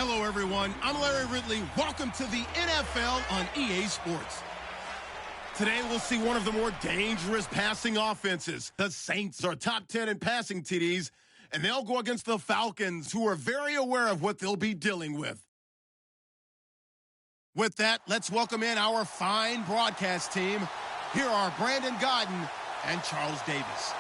Hello, everyone. I'm Larry Ridley. Welcome to the NFL on EA Sports. Today, we'll see one of the more dangerous passing offenses. The Saints are top 10 in passing TDs, and they'll go against the Falcons, who are very aware of what they'll be dealing with. With that, let's welcome in our fine broadcast team. Here are Brandon Godden and Charles Davis.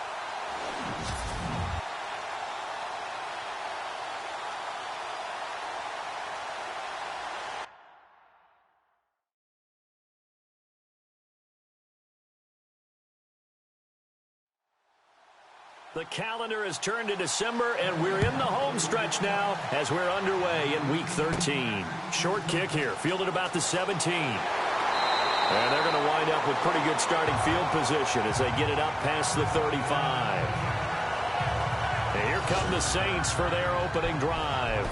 The calendar has turned to December, and we're in the home stretch now as we're underway in Week 13. Short kick here, fielded about the 17. And they're going to wind up with pretty good starting field position as they get it up past the 35. And here come the Saints for their opening drive.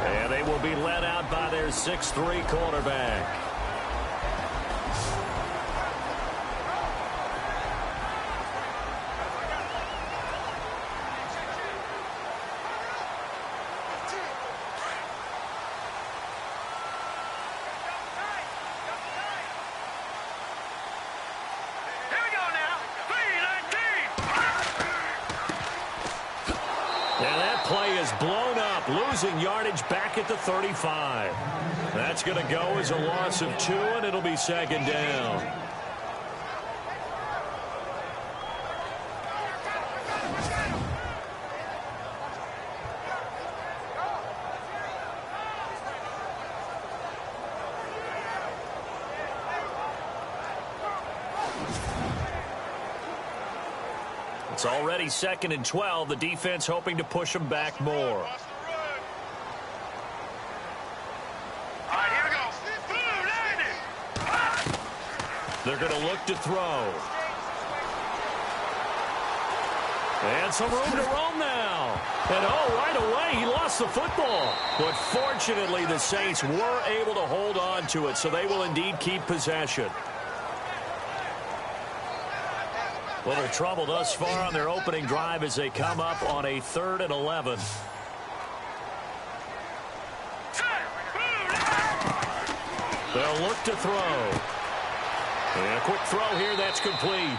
And they will be led out by their 6'3" quarterback. Blown up, losing yardage back at the 35. That's going to go as a loss of 2, and it'll be second down. It's already 2nd and 12. The defense hoping to push them back more. All right, here we go. They're going to look to throw. And some room to roam now. And right away, he lost the football. But fortunately, the Saints were able to hold on to it, so they will indeed keep possession. Little trouble thus far on their opening drive as they come up on a 3rd and 11. They'll look to throw. And a quick throw here, that's complete.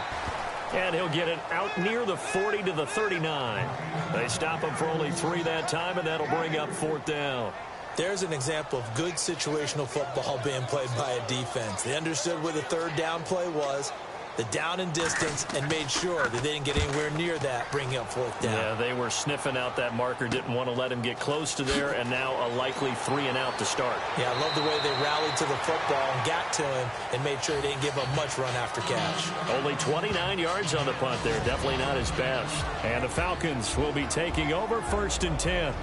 And he'll get it out near the 40 to the 39. They stop him for only 3 that time, and that'll bring up 4th down. There's an example of good situational football being played by a defense. They understood where the 3rd down play was, the down and distance, and made sure that they didn't get anywhere near that, bringing up 4th down. Yeah, they were sniffing out that marker, didn't want to let him get close to there, and now a likely 3 and out to start. Yeah, I love the way they rallied to the football and got to him and made sure they didn't give up much run after catch. Only 29 yards on the punt there, definitely not his best. And the Falcons will be taking over 1st and 10.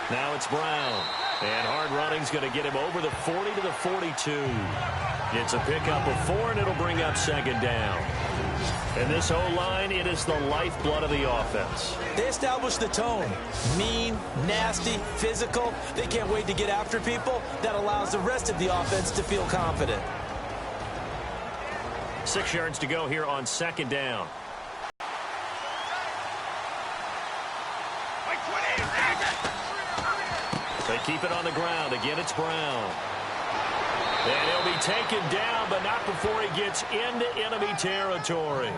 Now it's Brown. And hard running's going to get him over the 40 to the 42. It's a pickup of 4, and it'll bring up 2nd down. And this O-line, it is the lifeblood of the offense. They established the tone. Mean, nasty, physical. They can't wait to get after people. That allows the rest of the offense to feel confident. 6 yards to go here on 2nd down. They keep it on the ground. Again, it's Brown. And he'll be taken down, but not before he gets into enemy territory.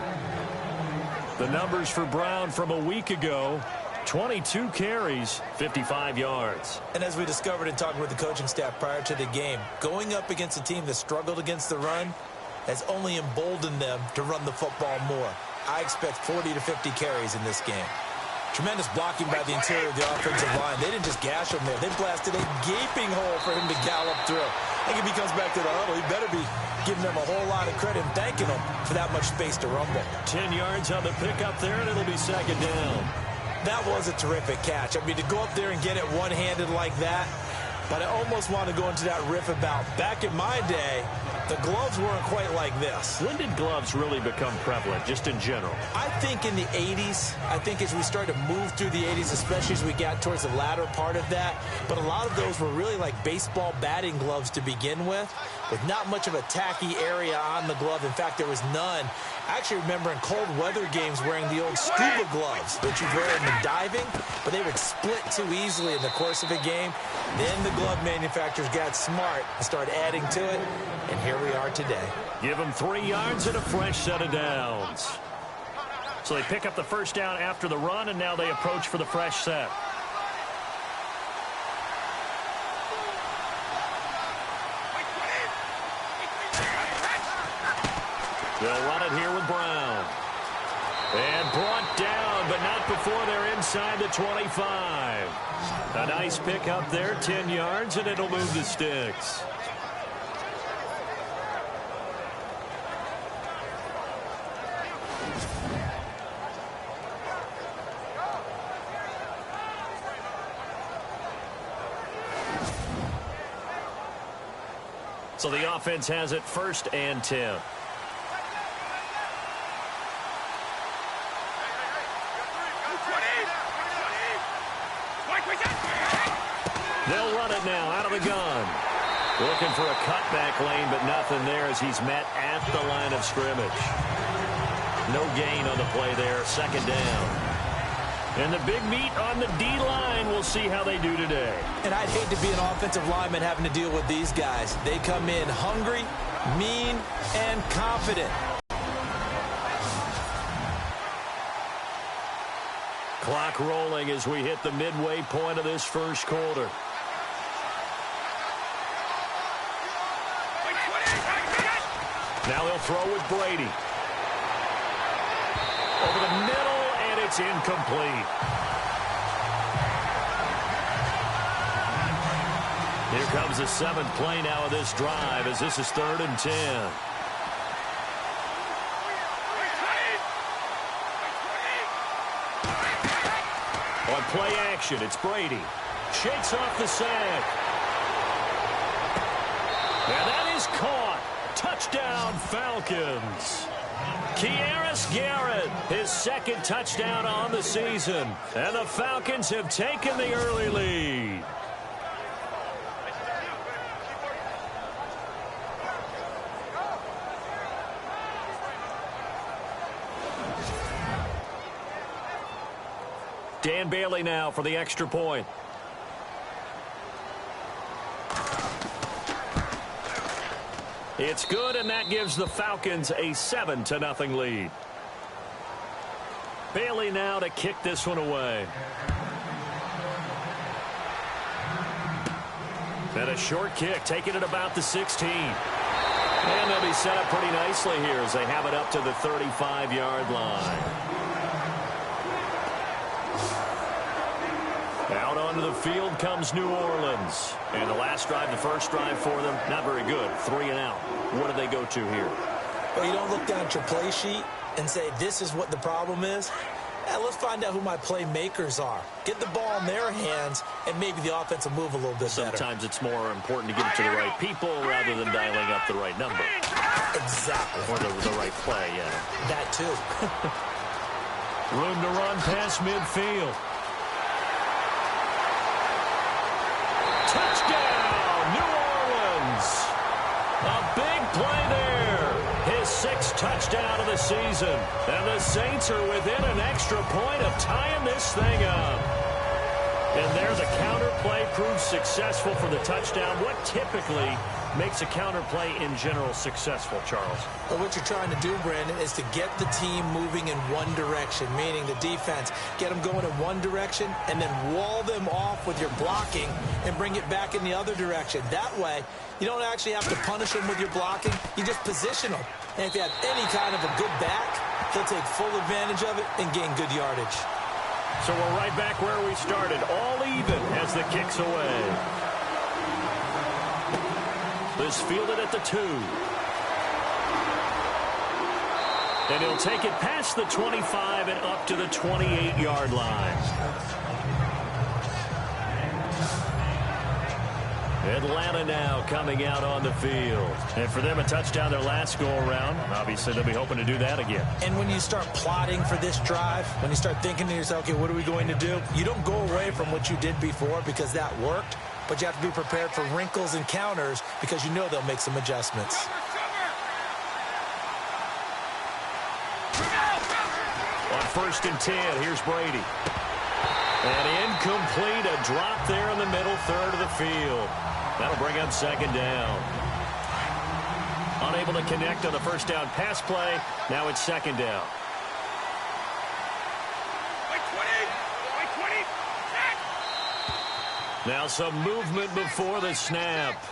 The numbers for Brown from a week ago, 22 carries, 55 yards. And as we discovered in talking with the coaching staff prior to the game, going up against a team that struggled against the run has only emboldened them to run the football more. I expect 40 to 50 carries in this game. Tremendous blocking by the interior of the offensive line. They didn't just gash him there. They blasted a gaping hole for him to gallop through. I think if he comes back to the huddle, he better be giving them a whole lot of credit and thanking them for that much space to rumble. 10 yards on the pickup there, and it'll be 2nd down. That was a terrific catch. I mean, to go up there and get it one-handed like that, but I almost want to go into that riff about back in my day, The gloves weren't quite like this. When did gloves really become prevalent, just in general? I think in the 80s. I think as we started to move through the 80s, especially as we got towards the latter part of that. But a lot of those were really like baseball batting gloves to begin with not much of a tacky area on the glove. In fact, there was none. I actually remember in cold weather games wearing the old scuba gloves that you'd wear in the diving, but they would split too easily in the course of a game. Then the glove manufacturers got smart and started adding to it, and here we are today. Give them 3 yards and a fresh set of downs. So they pick up the first down after the run, and now they approach for the fresh set. They'll run it here with Brown. And brought down, but not before they're inside the 25. A nice pick up there, 10 yards, and it'll move the sticks. So the offense has it 1st and 10. They'll run it now out of the gun. Looking for a cutback lane, but nothing there as he's met at the line of scrimmage. No gain on the play there, 2nd down. And the big meat on the D-line. We'll see how they do today. And I'd hate to be an offensive lineman having to deal with these guys. They come in hungry, mean, and confident. Clock rolling as we hit the midway point of this first quarter. Now they'll throw with Brady. Over the middle, and it's incomplete. Here comes the 7th play now of this drive as this is 3rd and 10. On play action, it's Brady. Shakes off the sack. And that is caught. Touchdown, Falcons. Kearis Garrett, his 2nd touchdown on the season. And the Falcons have taken the early lead. Dan Bailey now for the extra point. It's good, and that gives the Falcons a 7-0 lead. Bailey now to kick this one away. And a short kick, taking it about the 16. And they'll be set up pretty nicely here as they have it up to the 35-yard line. Out onto the field comes New Orleans. And the last drive, the first drive for them, not very good. 3 and out. What do they go to here? Well, you don't look down at your play sheet and say, this is what the problem is. Let's find out who my playmakers are. Get the ball in their hands, and maybe the offense will move a little bit better. Sometimes it's more important to get it to the right people rather than dialing up the right number. Exactly. Or the right play, yeah. That too. Room to run past midfield. Touchdown, New Orleans. A big play there. His 6th touchdown of the season. And the Saints are within an extra point of tying this thing up. And there the counter play proves successful for the touchdown. What typically makes a counter play in general successful, Charles? Well, what you're trying to do, Brandon, is to get the team moving in one direction, meaning the defense, get them going in one direction and then wall them off with your blocking and bring it back in the other direction. That way, you don't actually have to punish them with your blocking. You just position them. And if you have any kind of a good back, they'll take full advantage of it and gain good yardage. So we're right back where we started, all even as the kick's away. This fielded at the 2. And he'll take it past the 25 and up to the 28-yard line. Atlanta now coming out on the field. And for them, a touchdown their last go-around. Obviously, they'll be hoping to do that again. And when you start plotting for this drive, when you start thinking to yourself, okay, what are we going to do? You don't go away from what you did before because that worked, but you have to be prepared for wrinkles and counters because you know they'll make some adjustments. On 1st and 10, here's Brady. And incomplete, a drop there in the middle third of the field. That'll bring up 2nd down. Unable to connect on the first down pass play. Now it's 2nd down. Now some movement before the snap.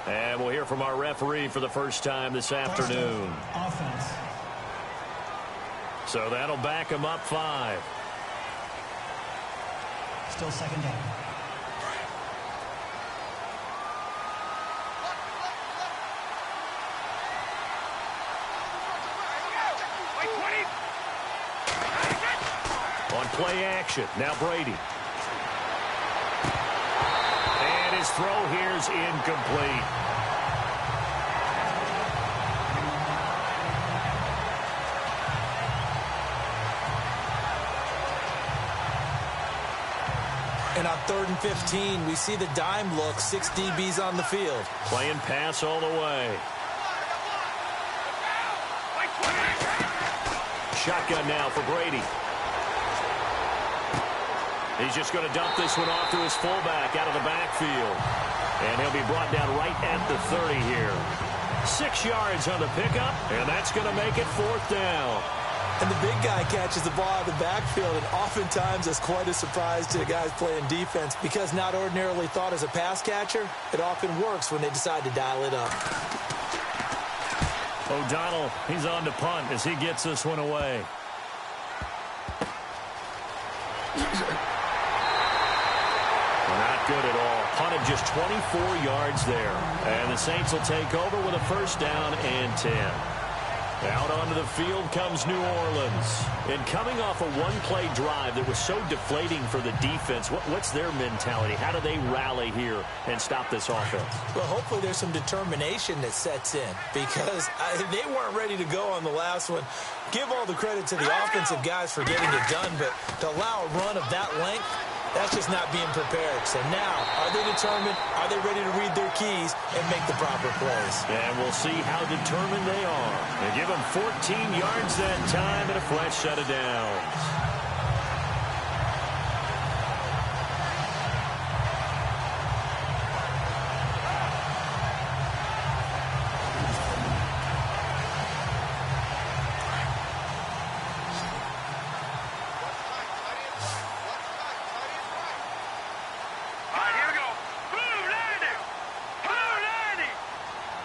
And we'll hear from our referee for the first time this afternoon. Offense. So that'll back him up 5. Still 2nd down. On play action, now Brady. And his throw here's incomplete. And on 3rd and 15, we see the dime look, 6 DBs on the field. Playing pass all the way. Shotgun now for Brady. He's just going to dump this one off to his fullback out of the backfield. And he'll be brought down right at the 30 here. 6 yards on the pickup, and that's going to make it 4th down. And the big guy catches the ball out of the backfield, and oftentimes that's quite a surprise to the guys playing defense because not ordinarily thought as a pass catcher, it often works when they decide to dial it up. O'Donnell, he's on to punt as he gets this one away. Not good at all. Punted just 24 yards there. And the Saints will take over with a 1st down and 10. Out onto the field comes New Orleans. And coming off a one-play drive that was so deflating for the defense, what's their mentality? How do they rally here and stop this offense? Well, hopefully there's some determination that sets in because they weren't ready to go on the last one. Give all the credit to the offensive guys for getting it done, but to allow a run of that length, that's just not being prepared. So now, are they determined? Are they ready to read their keys and make the proper plays? And we'll see how determined they are. They give them 14 yards that time and a fresh set of downs.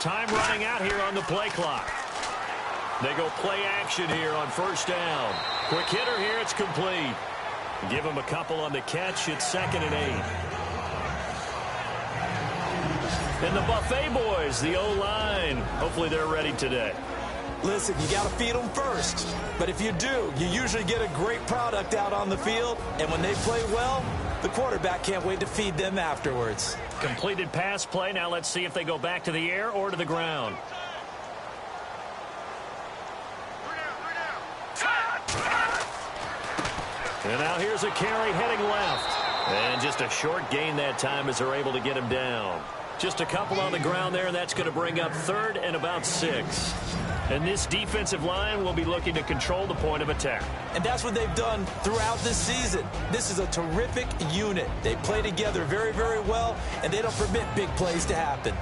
Time running out here on the play clock. They go play action here on 1st down. Quick hitter here, it's complete. Give him a couple on the catch, it's 2nd and 8. And the Buffet boys, the O-line, hopefully they're ready today. Listen, you got to feed them first. But if you do, you usually get a great product out on the field. And when they play well, the quarterback can't wait to feed them afterwards. Completed pass play. Now let's see if they go back to the air or to the ground. And now here's a carry heading left. And just a short gain that time as they're able to get him down. Just a couple on the ground there, and that's going to bring up 3rd and about 6. And this defensive line will be looking to control the point of attack. And that's what they've done throughout this season. This is a terrific unit. They play together very, very well, and they don't permit big plays to happen.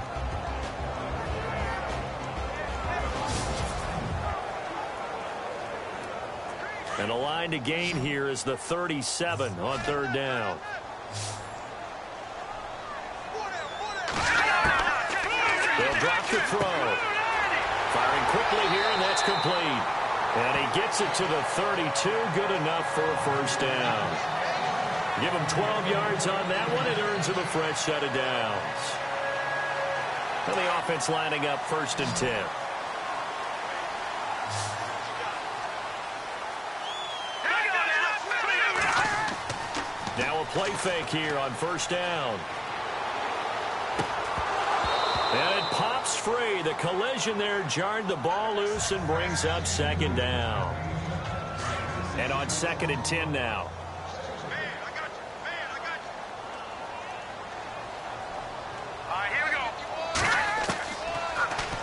And a line to gain here is the 37 on 3rd down. They'll drop the throw. Firing quickly here, and that's complete. And he gets it to the 32. Good enough for a 1st down. Give him 12 yards on that one. It earns him a fresh set of downs. And the offense lining up 1st and 10. Now a play fake here on 1st down. And it pops free. The collision there jarred the ball loose and brings up second down. And on 2nd and 10 now.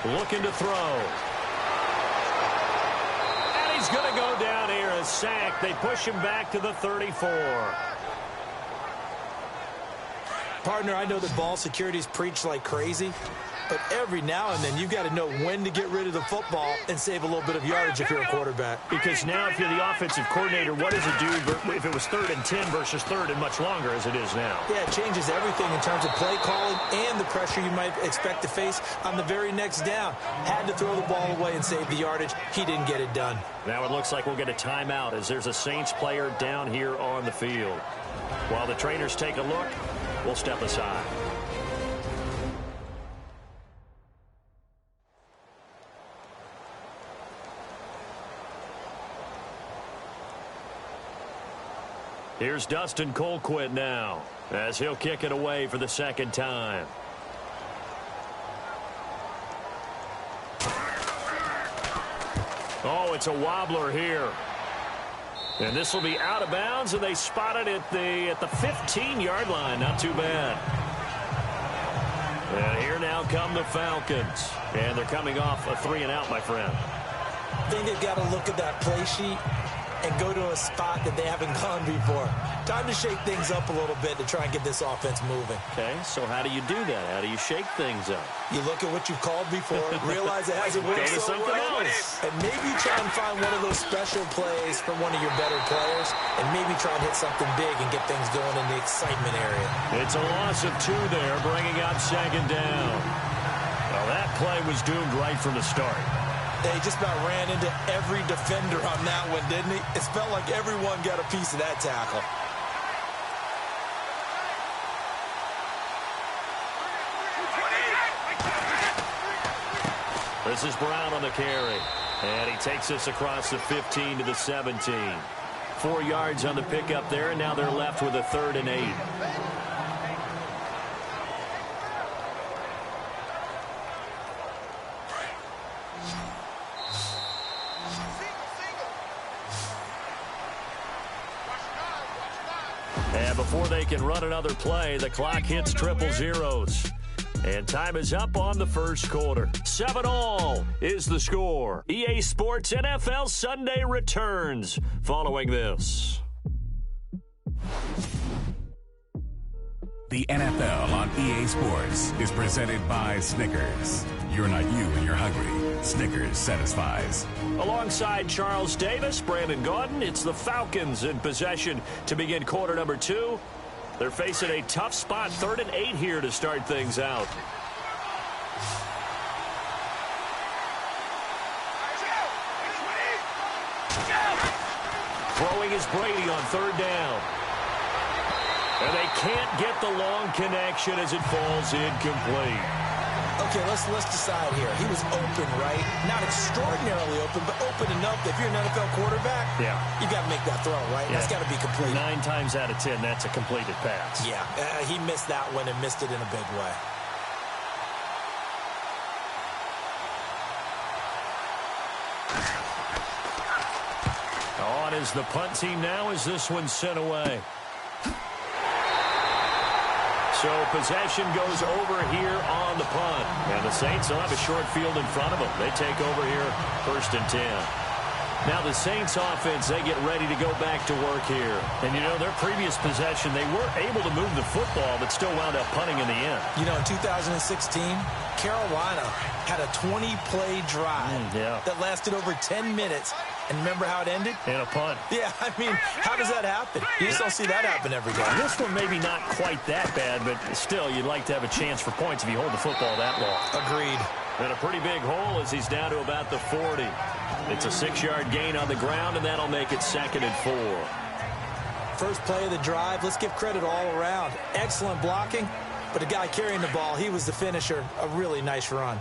Looking to throw. And he's going to go down here. A sack. They push him back to the 34. Partner, I know that ball security is preached like crazy, but every now and then you've got to know when to get rid of the football and save a little bit of yardage if you're a quarterback. Because now if you're the offensive coordinator, what does it do if it was 3rd and 10 versus 3rd and much longer as it is now? Yeah, it changes everything in terms of play calling and the pressure you might expect to face on the very next down. Had to throw the ball away and save the yardage. He didn't get it done. Now it looks like we'll get a timeout as there's a Saints player down here on the field. While the trainers take a look, we'll step aside. Here's Dustin Colquitt now as he'll kick it away for the 2nd time. Oh, it's a wobbler here. And this will be out of bounds, and they spot it at the 15-yard line. Not too bad. And here now come the Falcons. And they're coming off a 3-and-out, my friend. I think they've got to look at that play sheet and go to a spot that they haven't gone before. Time to shake things up a little bit to try and get this offense moving. Okay, so how do you do that? How do you shake things up? You look at what you've called before, realize it hasn't worked so well, and maybe try and find one of those special plays from one of your better players, and maybe try and hit something big and get things going in the excitement area. It's a loss of 2 there, bringing up 2nd down. Well, that play was doomed right from the start. He just about ran into every defender on that one, didn't he? It felt like everyone got a piece of that tackle. This is Brown on the carry. And he takes us across the 15 to the 17. 4 yards on the pickup there, and now they're left with a 3rd and 8. And before they can run another play, the clock hits triple zeros. And time is up on the 1st quarter. 7-all is the score. EA Sports NFL Sunday returns following this. The NFL on EA Sports is presented by Snickers. You're not you when you're hungry. Snickers satisfies. Alongside Charles Davis, Brandon Gaudin, it's the Falcons in possession to begin quarter number 2. They're facing a tough spot, 3rd and 8 here to start things out. Throwing is Brady on 3rd down. And they can't get the long connection as it falls incomplete. Okay, let's decide here. He was open, right? Not extraordinarily open, but open enough that if you're an NFL quarterback, you got to make that throw, right? Yeah. That's got to be complete. 9 times out of 10, that's a completed pass. Yeah, he missed that one and missed it in a big way. On is the punt team now as this one's sent away. So possession goes over here on the punt. And the Saints will have a short field in front of them. They take over here 1st and 10. Now the Saints offense, they get ready to go back to work here. And, you know, their previous possession, they were able to move the football but still wound up punting in the end. You know, in 2016, Carolina had a 20-play drive that lasted over 10 minutes. And remember how it ended? In a punt. Yeah, I mean, how does that happen? You just don't see that happen every day. This one maybe not quite that bad, but still, you'd like to have a chance for points if you hold the football that long. Agreed. And a pretty big hole as he's down to about the 40. It's a 6-yard gain on the ground, and that'll make it 2nd and 4. First play of the drive, let's give credit all around. Excellent blocking, but the guy carrying the ball, he was the finisher. A really nice run.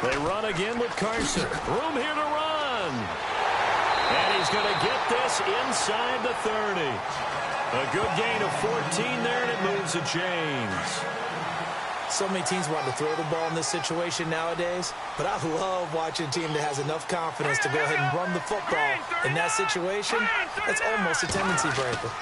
They run again with Carson. Room here to run. And is going to get this inside the 30. A good gain of 14 there, and it moves the chains. So many teams want to throw the ball in this situation nowadays, but I love watching a team that has enough confidence to go ahead and run the football. In that situation, that's almost a tendency breaker.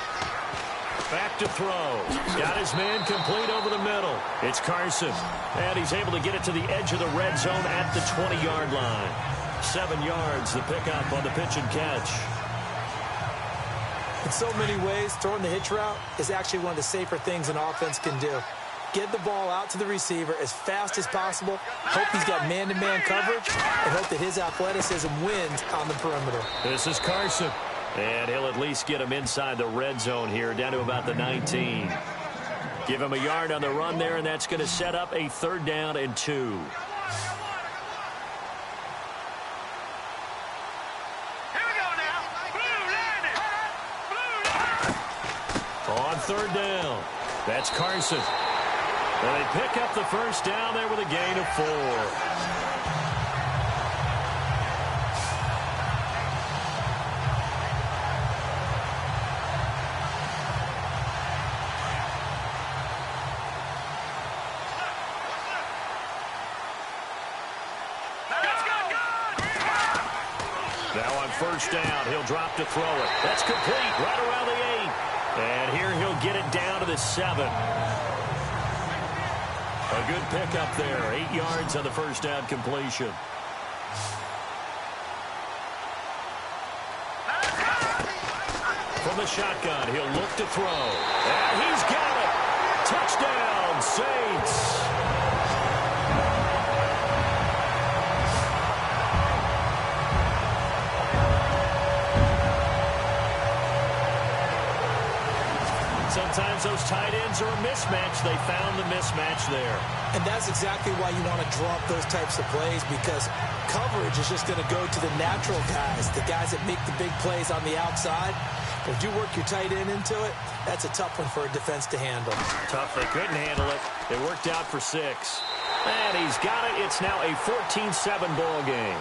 Back to throw. Got his man complete over the middle. It's Carson, and he's able to get it to the edge of the red zone at the 20-yard line. 7 yards, the pickup on the pitch and catch. In so many ways, throwing the hitch route is actually one of the safer things an offense can do. Get the ball out to the receiver as fast as possible, hope he's got man-to-man coverage, and hope that his athleticism wins on the perimeter. This is Carson, and he'll at least get him inside the red zone here, down to about the 19. Give him a yard on the run there, and that's going to set up a 3rd down and 2. Here we go now. Blue landed. On 3rd down, that's Carson. And they pick up the 1st down there with a gain of 4. Now on 1st down, he'll drop to throw it. That's complete right around the 8. And here he'll get it down to the 7. A good pickup there. 8 yards on the 1st down completion. From the shotgun, he'll look to throw. And he's got it. Touchdown, Saints. Sometimes those tight ends are a mismatch. They found the mismatch there. And that's exactly why you want to drop those types of plays, because coverage is just going to go to the natural guys, the guys that make the big plays on the outside. But if you work your tight end into it, that's a tough one for a defense to handle. Tough. They couldn't handle it. It worked out for 6. And he's got it. It's now a 14-7 ball game.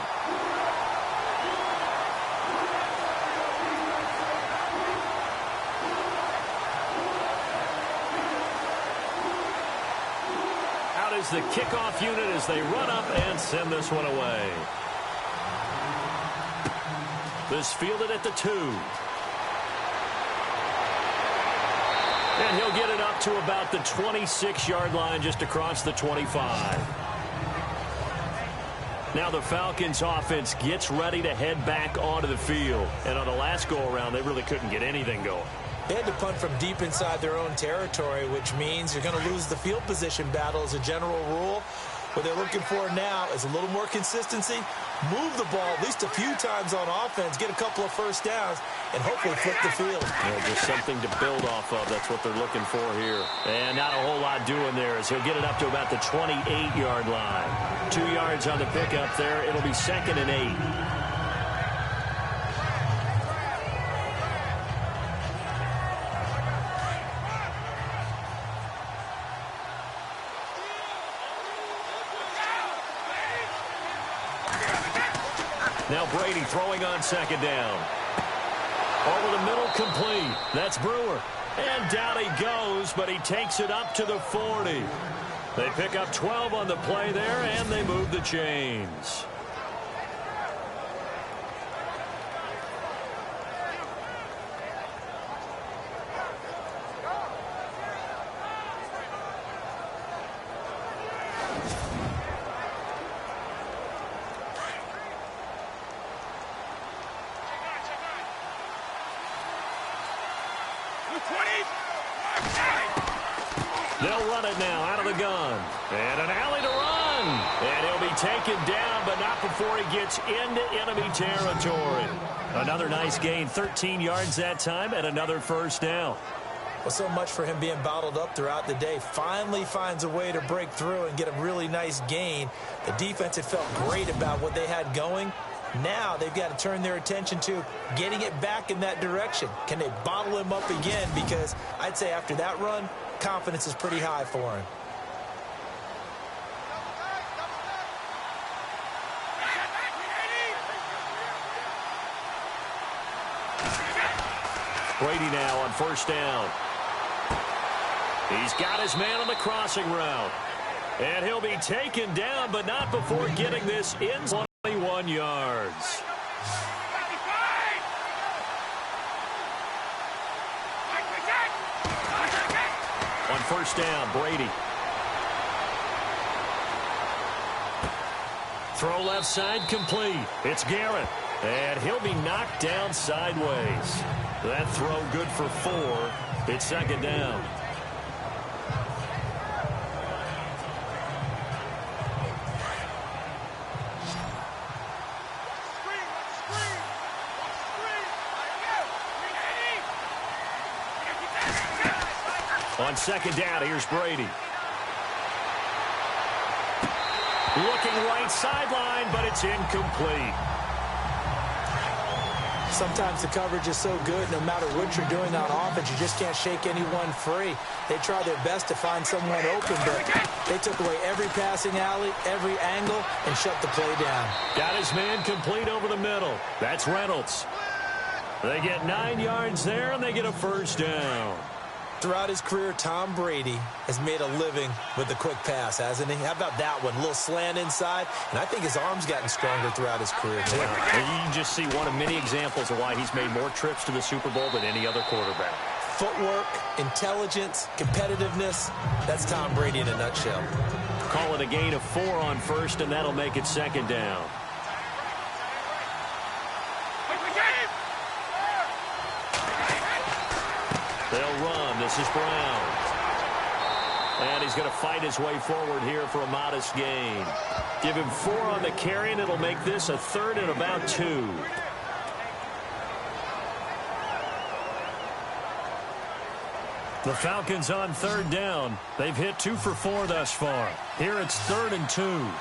Is the kickoff unit as they run up and send this one away. This fielded at the 2. And he'll get it up to about the 26-yard line, just across the 25. Now the Falcons offense gets ready to head back onto the field. And on the last go-around, they really couldn't get anything going. They had to punt from deep inside their own territory, which means you're going to lose the field position battle as a general rule. What they're looking for now is a little more consistency, move the ball at least a few times on offense, get a couple of 1st downs, and hopefully flip the field. Yeah, just something to build off of. That's what they're looking for here. And not a whole lot doing there as he'll get it up to about the 28-yard line. 2 yards on the pickup there. It'll be 2nd and 8. Now Brady throwing on 2nd down. Over the middle, complete. That's Brewer. And down he goes, but he takes it up to the 40. They pick up 12 on the play there, and they move the chains. They'll run it now out of the gun. And an alley to run. And he'll be taken down, but not before he gets into enemy territory. Another nice gain, 13 yards that time, and another 1st down. Well, so much for him being bottled up throughout the day. Finally finds a way to break through and get a really nice gain. The defense had felt great about what they had going. Now they've got to turn their attention to getting it back in that direction. Can they bottle him up again? Because I'd say after that run, confidence is pretty high for him. Brady now on first down. He's got his man on the crossing route. And he'll be taken down, but not before getting this in 21 yards. On first down, Brady. Throw left side complete. It's Garrett. And he'll be knocked down sideways. That throw good for 4. It's second down. On second down, here's Brady. Looking right sideline, but it's incomplete. Sometimes the coverage is so good, no matter what you're doing on offense, you just can't shake anyone free. They try their best to find someone open, but they took away every passing alley, every angle, and shut the play down. Got his man complete over the middle. That's Reynolds. They get 9 yards there, and they get a first down. Throughout his career, Tom Brady has made a living with the quick pass, hasn't he? How about that one? A little slant inside, and I think his arm's gotten stronger throughout his career, too. Yeah, and you can just see one of many examples of why he's made more trips to the Super Bowl than any other quarterback. Footwork, intelligence, competitiveness, that's Tom Brady in a nutshell. Call it a gain of 4 on first, and that'll make it second down. They'll run. This is Brown. And he's going to fight his way forward here for a modest gain. Give him 4 on the carry, and it'll make this a 3rd and about 2. The Falcons on 3rd down. They've hit 2 for 4 thus far. Here it's 3rd and 2.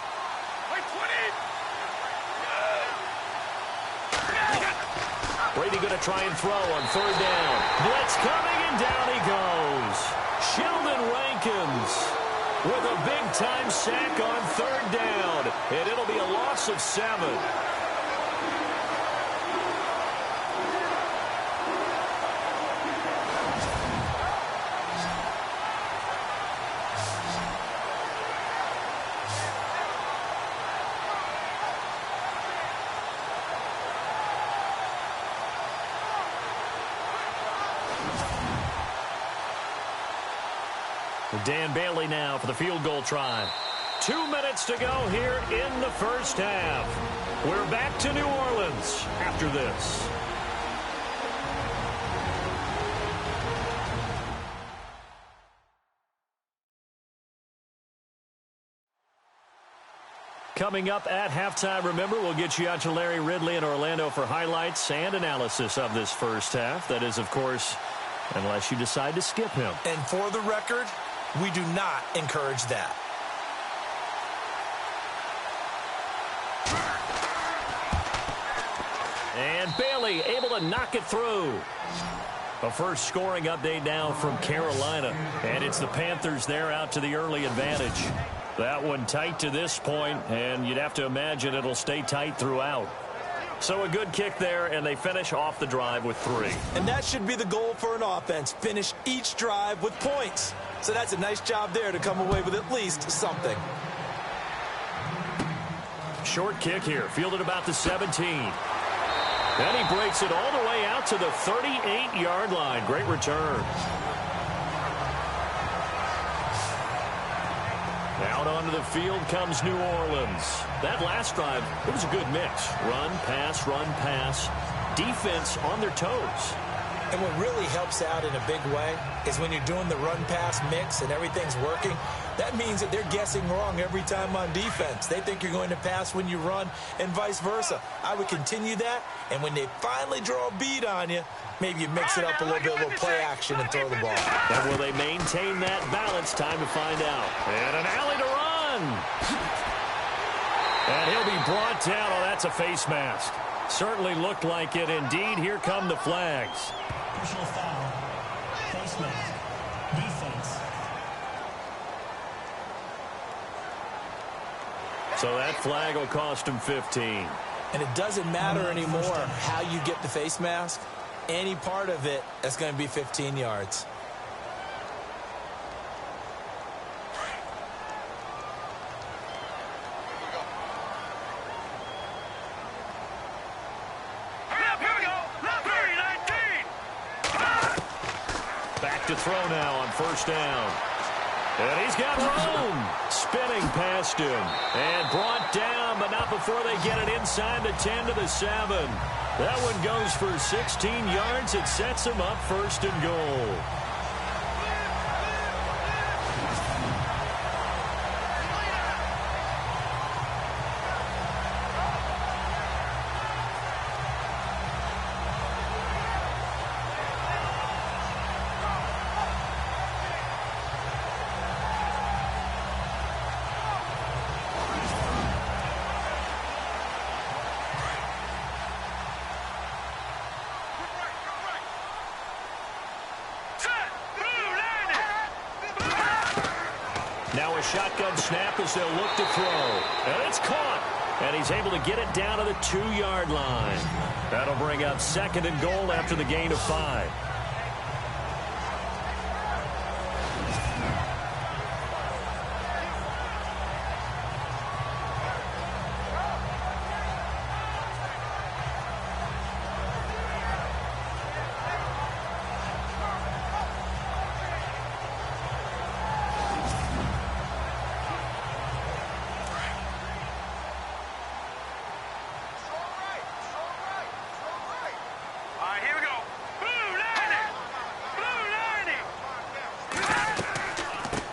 Brady going to try and throw on 3rd down. Blitz coming, and down he goes. Sheldon Rankins with a big-time sack on 3rd down, and it'll be a loss of 7. Dan Bailey now for the field goal try. 2 minutes to go here in the first half. We're back to New Orleans after this. Coming up at halftime, remember, we'll get you out to Larry Ridley in Orlando for highlights and analysis of this first half. That is, of course, unless you decide to skip him. And for the record, we do not encourage that. And Bailey able to knock it through. A first scoring update now from Carolina. And it's the Panthers there out to the early advantage. That one tight to this point, and you'd have to imagine it'll stay tight throughout. So a good kick there, and they finish off the drive with 3. And that should be the goal for an offense. Finish each drive with points. So that's a nice job there to come away with at least something. Short kick here, fielded about the 17. And he breaks it all the way out to the 38-yard line. Great return. Out onto the field comes New Orleans. That last drive, it was a good mix. Run, pass, defense on their toes. And what really helps out in a big way is when you're doing the run-pass mix and everything's working, that means that they're guessing wrong every time on defense. They think you're going to pass when you run and vice versa. I would continue that, and when they finally draw a bead on you, maybe you mix it up a little bit, a little play action, and throw the ball. And will they maintain that balance? Time to find out. And an alley to run. And he'll be brought down. Oh, that's a face mask. Certainly looked like it. Indeed, here come the flags. Personal foul. Face mask. Defense. So that flag will cost him 15. And it doesn't matter anymore how you get the face mask. any part of it, that's going to be 15 yards. Back to throw now on first down. And he's got room. Spinning past him. And brought down, but not before they get it inside the 10 to the 7. That one goes for 16 yards. It sets him up first and goal. Now a shotgun snap as they'll look to throw. And it's caught. And he's able to get it down to the 2-yard line. That'll bring up second and goal after the gain of 5.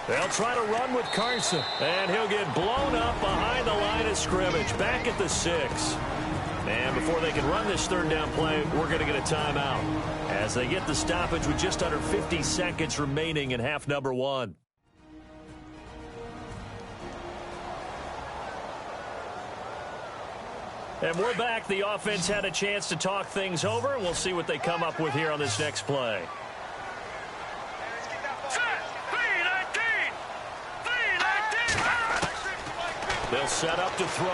They'll try to run with Carson, and he'll get blown up behind the line of scrimmage, back at the 6. And before they can run this third down play, we're going to get a timeout as they get the stoppage with just under 50 seconds remaining in half number 1. And we're back. The offense had a chance to talk things over. We'll see what they come up with here on this next play. They'll set up to throw.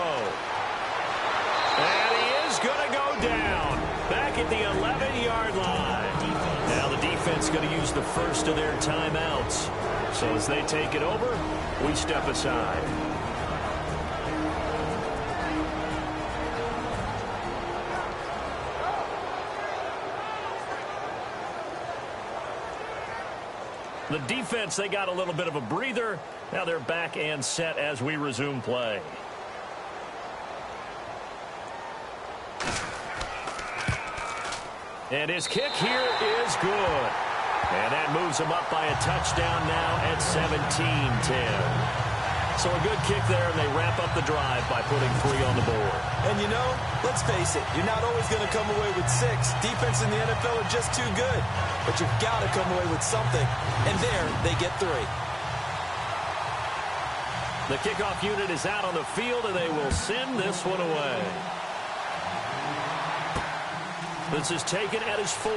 And he is going to go down. Back at the 11-yard line. Now the defense going to use the first of their timeouts. So as they take it over, we step aside. The defense, they got a little bit of a breather. Now they're back and set as we resume play. And his kick here is good. And that moves him up by a touchdown now at 17-10. So a good kick there, and they wrap up the drive by putting 3 on the board. And you know, let's face it, you're not always going to come away with 6. Defense in the NFL are just too good. But you've got to come away with something. And there, they get 3. The kickoff unit is out on the field, and they will send this one away. This is taken at his 4.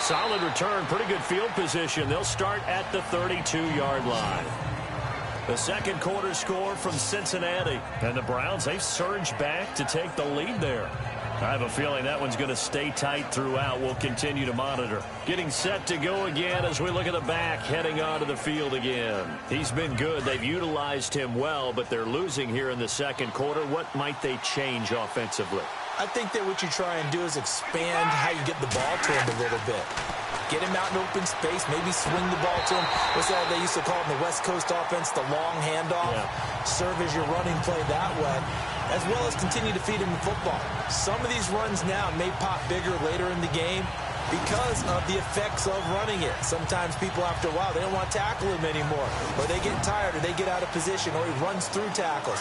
Solid return, pretty good field position. They'll start at the 32-yard line. The second quarter score from Cincinnati. And the Browns, they've surged back to take the lead there. I have a feeling that one's going to stay tight throughout. We'll continue to monitor. Getting set to go again as we look at the back, heading onto the field again. He's been good. They've utilized him well, but they're losing here in the second quarter. What might they change offensively? I think that what you try and do is expand how you get the ball to him a little bit. Get him out in open space, maybe swing the ball to him. What's that they used to call it in the West Coast offense, the long handoff? Yeah. Serve as your running play that way, as well as continue to feed him the football. Some of these runs now may pop bigger later in the game because of the effects of running it. Sometimes people, after a while, they don't want to tackle him anymore, or they get tired, or they get out of position, or he runs through tackles.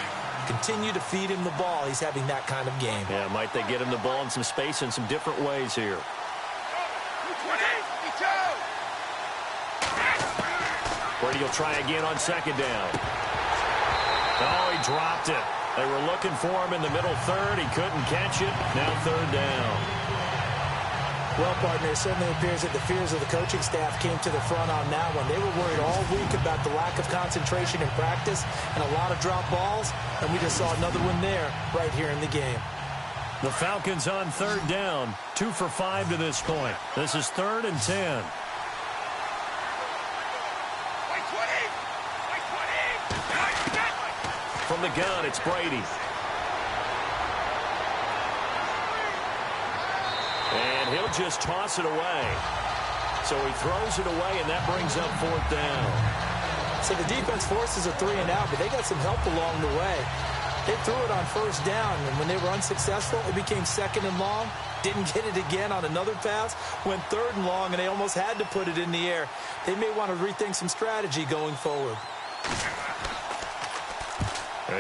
Continue to feed him the ball. He's having that kind of game. Yeah, might they get him the ball in some space in some different ways here. Brady will try again on second down. Oh, he dropped it. They were looking for him in the middle third. He couldn't catch it. Now third down. Well, partner, it certainly appears that the fears of the coaching staff came to the front on that one. They were worried all week about the lack of concentration in practice and a lot of drop balls, and we just saw another one there right here in the game. The Falcons on third down, 2 for 5 to this point. This is 3rd and 10. From the gun, it's Brady. And he'll just toss it away. So he throws it away, and that brings up 4th down. So the defense forces a 3-and-out, but they got some help along the way. They threw it on 1st down, and when they were unsuccessful, it became 2nd and long. Didn't get it again on another pass. Went 3rd and long, and they almost had to put it in the air. They may want to rethink some strategy going forward.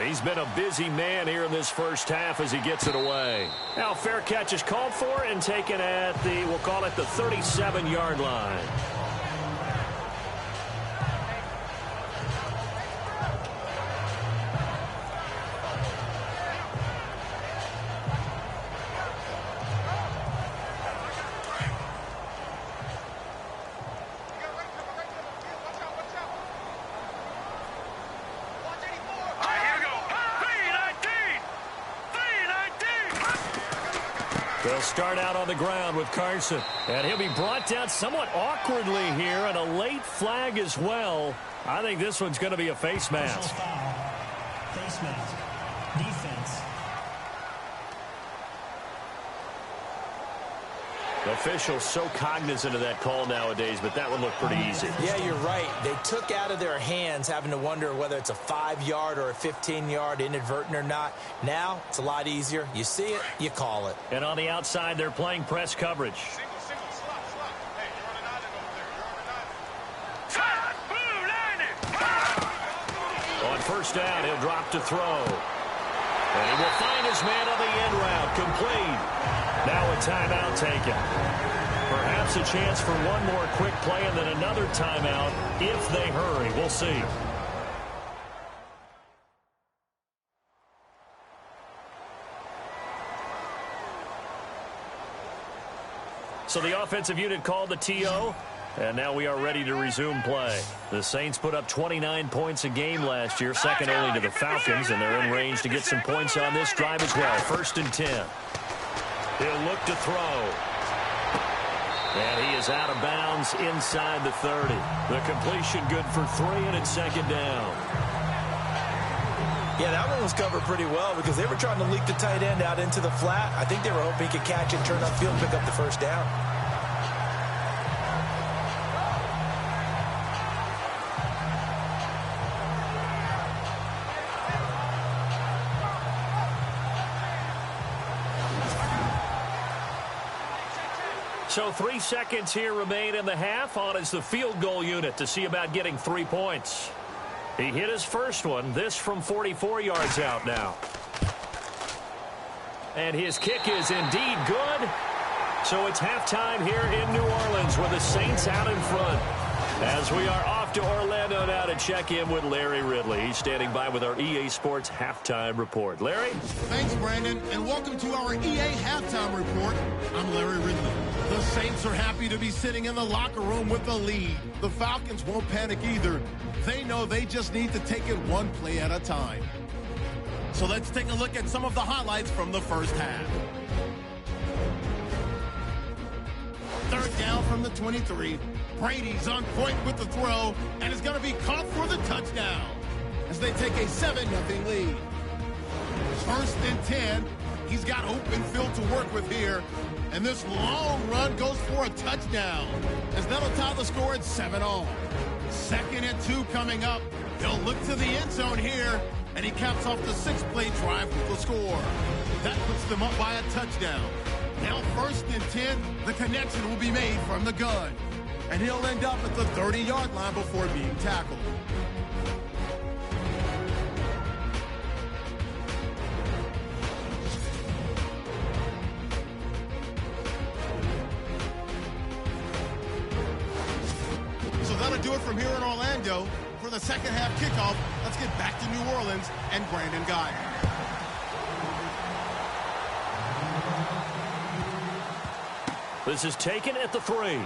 He's been a busy man here in this first half as he gets it away. Now fair catch is called for and taken at the, we'll call it the 37-yard line. They'll start out on the ground with Carson. And he'll be brought down somewhat awkwardly here, and a late flag as well. I think this one's going to be a face mask. Face mask. Defense. The official's so cognizant of that call nowadays, but that one looked pretty easy. Yeah, you're right. They took out of their hands having to wonder whether it's a 5-yard or a 15-yard inadvertent or not. Now, it's a lot easier. You see it, you call it. And on the outside, they're playing press coverage. Single, slot. Hey, you're on an island over there. You're on an island. On 1st down, he'll drop to throw. And he will find his man on the end route, complete. Now a timeout taken. Perhaps a chance for one more quick play and then another timeout if they hurry. We'll see. So the offensive unit called the TO, and now we are ready to resume play. The Saints put up 29 points a game last year, second only to the Falcons, and they're in range to get some points on this drive as well. 1st and 10. He'll look to throw. And he is out of bounds inside the 30. The completion good for 3, and it's 2nd down. Yeah, that one was covered pretty well because they were trying to leak the tight end out into the flat. I think they were hoping he could catch it, turn upfield, and pick up the 1st down. So 3 seconds here remain in the half. On is the field goal unit to see about getting 3 points. He hit his first one. This from 44 yards out now. And his kick is indeed good. So it's halftime here in New Orleans with the Saints out in front. As we are off to Orlando now to check in with Larry Ridley. He's standing by with our EA Sports Halftime Report. Larry? Thanks, Brandon, and welcome to our EA Halftime Report. I'm Larry Ridley. The Saints are happy to be sitting in the locker room with the lead. The Falcons won't panic either. They know they just need to take it one play at a time. So let's take a look at some of the highlights from the first half. 3rd down from the 23. Brady's on point with the throw and is going to be caught for the touchdown as they take a 7-0 lead. 1st and 10. He's got open field to work with here. And this long run goes for a touchdown as that'll tie the score at 7-all. 2nd and 2 coming up. He'll look to the end zone here, and he caps off the 6-play drive with the score. That puts them up by a touchdown. Now 1st and 10, the connection will be made from the gun. And he'll end up at the 30-yard line before being tackled. So that'll do it from here in Orlando. For the second half kickoff, let's get back to New Orleans and Brandon Guy. This is taken at the 3.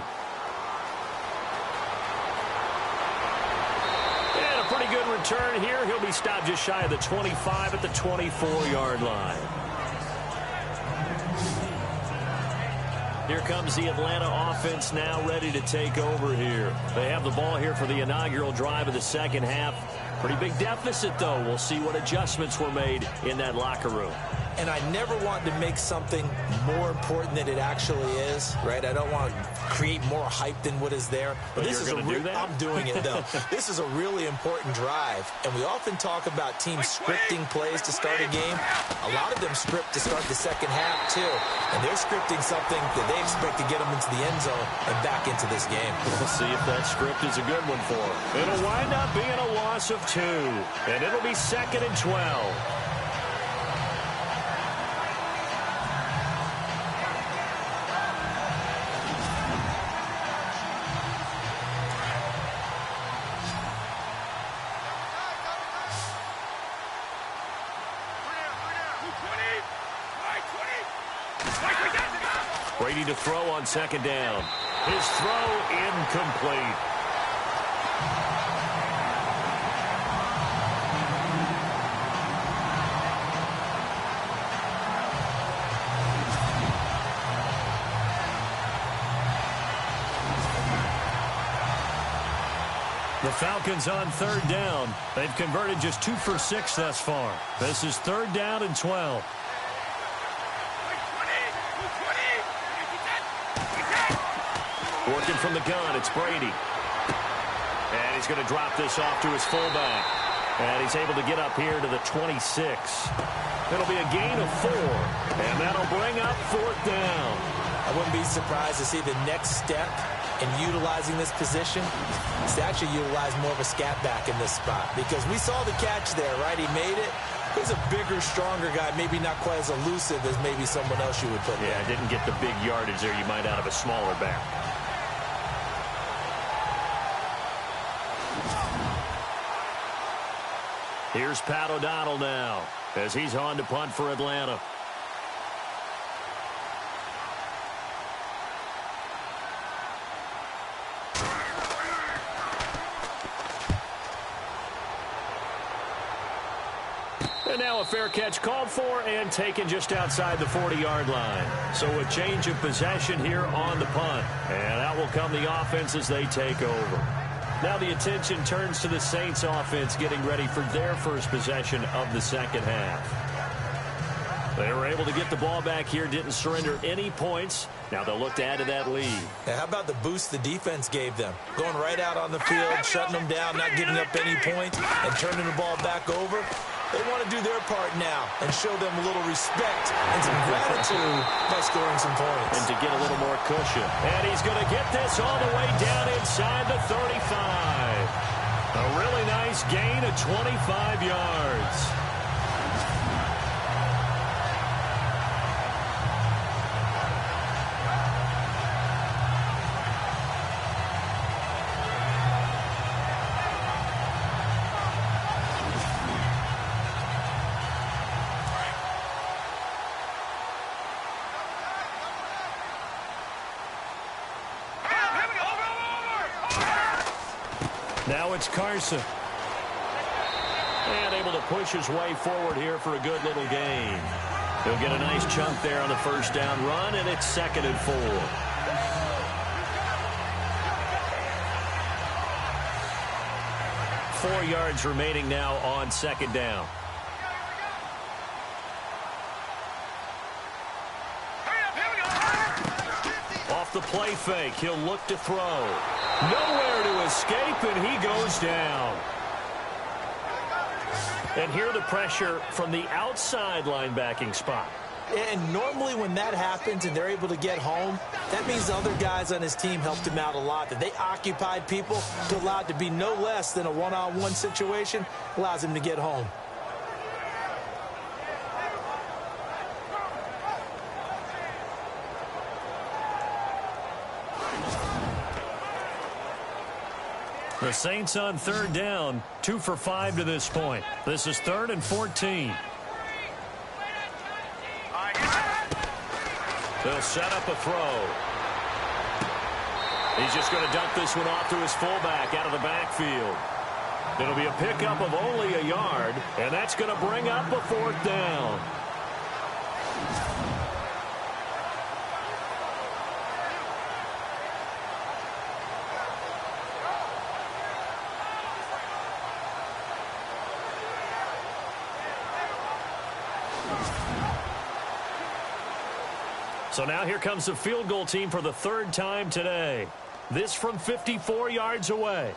Pretty good return here. He'll be stopped just shy of the 25 at the 24-yard line. Here comes the Atlanta offense now ready to take over here. They have the ball here for the inaugural drive of the second half. Pretty big deficit, though. We'll see what adjustments were made in that locker room. And I never want to make something more important than it actually is, right? I don't want to create more hype than what is there. But this is you're going to do that? I'm doing it, though. This is a really important drive. And we often talk about teams scripting plays to start a game. A lot of them script to start the second half, too. And they're scripting something that they expect to get them into the end zone and back into this game. We'll see if that script is a good one for them. It'll wind up being a loss of 2. And it'll be 2nd and 12. Brady to throw on 2nd down. His throw incomplete. The Falcons on 3rd down. They've converted just 2 for 6 thus far. This is 3rd down and 12. Working from the gun, it's Brady. And he's going to drop this off to his fullback. And he's able to get up here to the 26. It'll be a gain of 4. And that'll bring up 4th down. I wouldn't be surprised to see the next step in utilizing this position is to actually utilize more of a scat back in this spot. Because we saw the catch there, right? He made it. He's a bigger, stronger guy, maybe not quite as elusive as maybe someone else you would put there. Yeah, didn't get the big yardage there you might out of a smaller back. Here's Pat O'Donnell now as he's on to punt for Atlanta. And now a fair catch called for and taken just outside the 40-yard line. So a change of possession here on the punt. And out will come the offense as they take over. Now the attention turns to the Saints offense getting ready for their first possession of the second half. They were able to get the ball back here, didn't surrender any points. Now they'll look to add to that lead. Now, how about the boost the defense gave them? Going right out on the field, shutting them down, not giving up any points, and turning the ball back over. They want to do their part now and show them a little respect and some gratitude by scoring some points. And to get a little more cushion. And he's going to get this all the way down inside the 35. A really nice gain of 25 yards. Now it's Carson. And able to push his way forward here for a good little gain. He'll get a nice chunk there on the first down run, and it's 2nd and 4. 4 yards remaining now on 2nd down. Off the play fake, he'll look to throw. Nowhere to escape, and he goes down. And here the pressure from the outside linebacking spot. And normally when that happens and they're able to get home, that means the other guys on his team helped him out a lot. That they occupied people to allow it to be no less than a one-on-one situation, allows him to get home. The Saints on 3rd down, 2 for 5 to this point. This is 3rd and 14. They'll set up a throw. He's just going to dump this one off to his fullback out of the backfield. It'll be a pickup of only a yard, and that's going to bring up a 4th down. So now here comes the field goal team for the third time today. This from 54 yards away.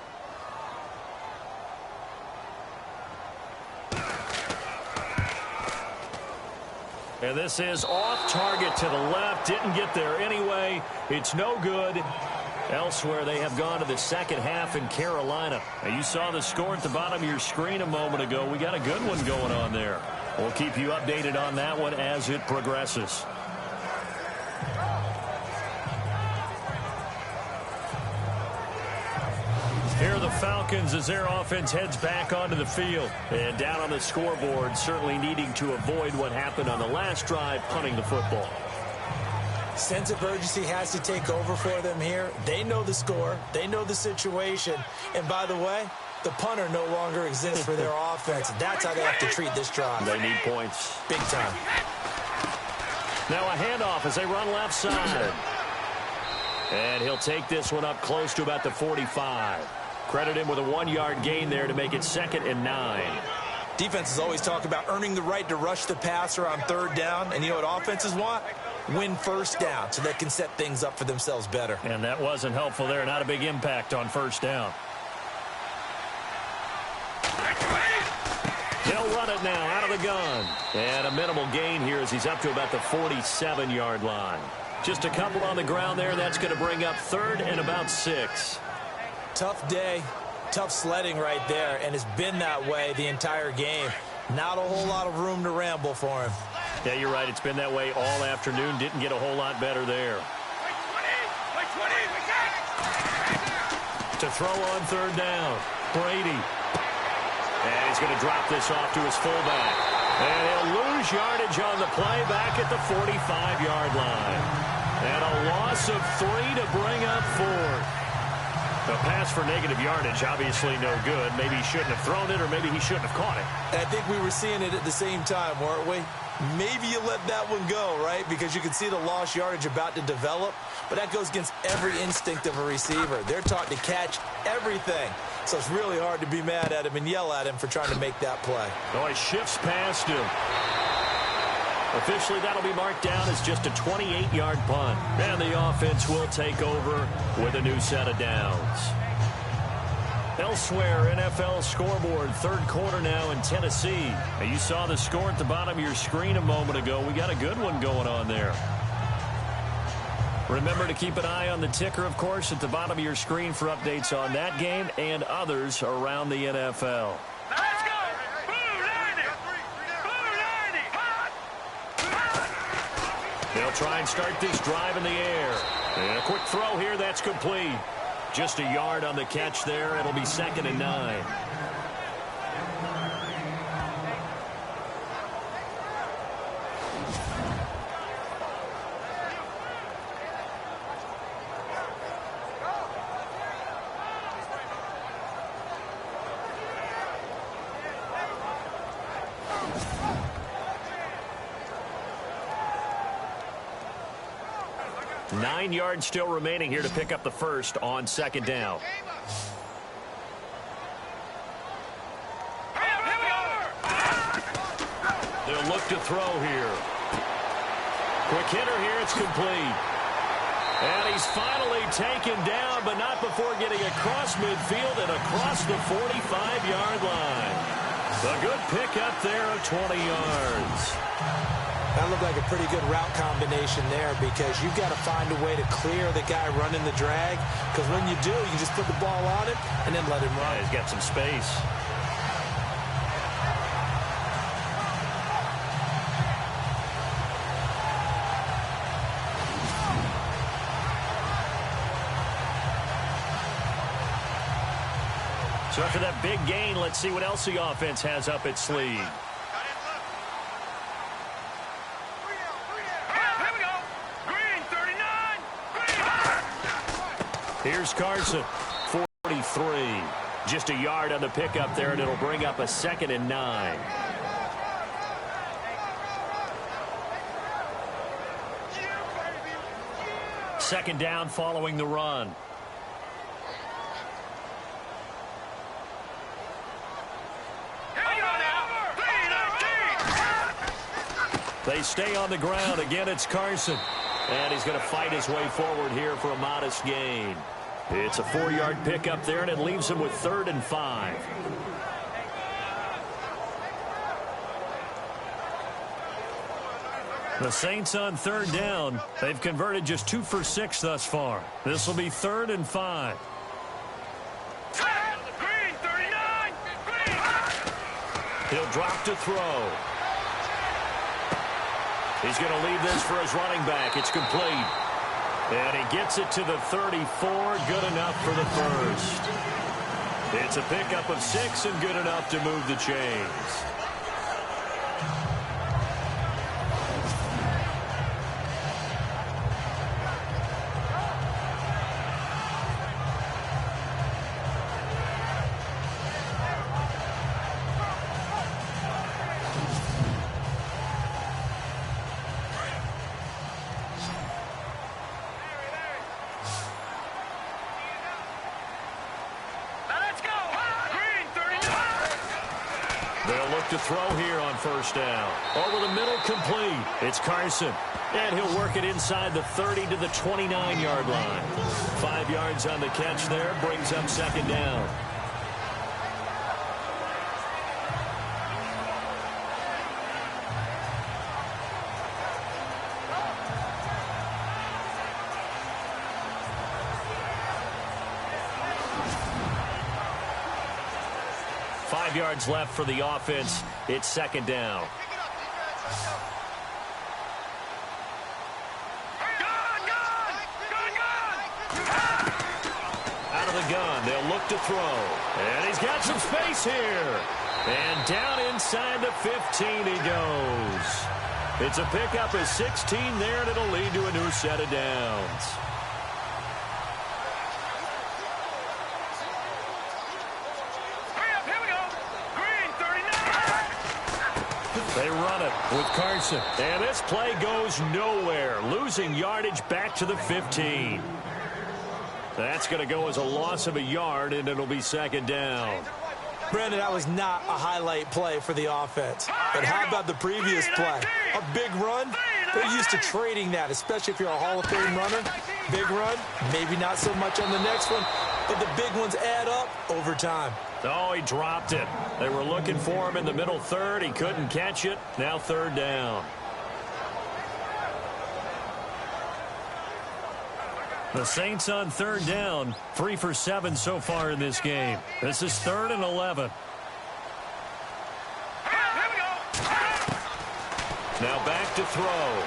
And this is off target to the left. Didn't get there anyway. It's no good. Elsewhere, they have gone to the second half in Carolina. Now, you saw the score at the bottom of your screen a moment ago. We got a good one going on there. We'll keep you updated on that one as it progresses. Here are the Falcons as their offense heads back onto the field. And down on the scoreboard, certainly needing to avoid what happened on the last drive, punting the football. Sense of urgency has to take over for them here. They know the score. They know the situation. And by the way, the punter no longer exists for their offense. That's how they have to treat this drive. They need points. Big time. Now a handoff as they run left side. And he'll take this one up close to about the 45. Credit him with a 1-yard gain there to make it 2nd and 9. Defenses always talk about earning the right to rush the passer on 3rd down. And you know what offenses want? Win 1st down so they can set things up for themselves better. And that wasn't helpful there. Not a big impact on 1st down. They'll run it now out of the gun. And a minimal gain here as he's up to about the 47-yard line. Just a couple on the ground there. That's going to bring up 3rd and about 6. Tough day, tough sledding right there, and it's been that way the entire game. Not a whole lot of room to ramble for him. Yeah, you're right. It's been that way all afternoon. Didn't get a whole lot better there. To throw on 3rd down, Brady. And he's going to drop this off to his fullback. And he'll lose yardage on the play back at the 45-yard line. And a loss of 3 to bring up 4. The pass for negative yardage, obviously no good. Maybe he shouldn't have thrown it, or maybe he shouldn't have caught it. I think we were seeing it at the same time, weren't we? Maybe you let that one go, right? Because you can see the lost yardage about to develop. But that goes against every instinct of a receiver. They're taught to catch everything. So it's really hard to be mad at him and yell at him for trying to make that play. Oh, he shifts past him. Officially, that'll be marked down as just a 28-yard punt. And the offense will take over with a new set of downs. Elsewhere, NFL scoreboard, 3rd quarter now in Tennessee. Now, you saw the score at the bottom of your screen a moment ago. We got a good one going on there. Remember to keep an eye on the ticker, of course, at the bottom of your screen for updates on that game and others around the NFL. Let's go! They'll try and start this drive in the air. And a quick throw here, that's complete. Just a yard on the catch there. It'll be 2nd and 9. Nine yards still remaining here to pick up the first on 2nd down. They'll look to throw here. Quick hitter here, it's complete. And he's finally taken down, but not before getting across midfield and across the 45-yard line. A good pickup there of 20 yards. That looked like a pretty good route combination there because you've got to find a way to clear the guy running the drag, because when you do, you just put the ball on it and then let him run. Yeah, he's got some space. So after that big gain, let's see what else the offense has up its sleeve. Here's Carson, 43. Just a yard on the pickup there, and it'll bring up a 2nd and 9. Second down following the run. They stay on the ground. Again, it's Carson. And he's going to fight his way forward here for a modest gain. It's a 4-yard pickup there, and it leaves him with 3rd and 5. The Saints on 3rd down. They've converted just 2 for 6 thus far. This will be 3rd and 5. Green, 39! Green! He'll drop to throw. He's going to leave this for his running back. It's complete. And he gets it to the 34. Good enough for the first. It's a pickup of 6 and good enough to move the chains. To throw here on 1st down. Over the middle, complete. It's Carson. And he'll work it inside the 30 to the 29-yard line. 5 yards on the catch there. Brings up 2nd down. Yards left for the offense. It's 2nd down. Out of the gun. They'll look to throw. And he's got some space here. And down inside the 15 he goes. It's a pickup of 16 there, and it'll lead to a new set of downs. They run it with Carson. And this play goes nowhere. Losing yardage back to the 15. That's going to go as a loss of a yard, and it'll be 2nd down. Brandon, that was not a highlight play for the offense. But how about the previous play? A big run? They're used to trading that, especially if you're a Hall of Fame runner. Big run, maybe not so much on the next one, but the big ones add up over time. Oh, he dropped it. They were looking for him in the middle 3rd. He couldn't catch it. Now 3rd down. The Saints on 3rd down. 3 for 7 so far in this game. This is 3rd and 11. Now back to throw.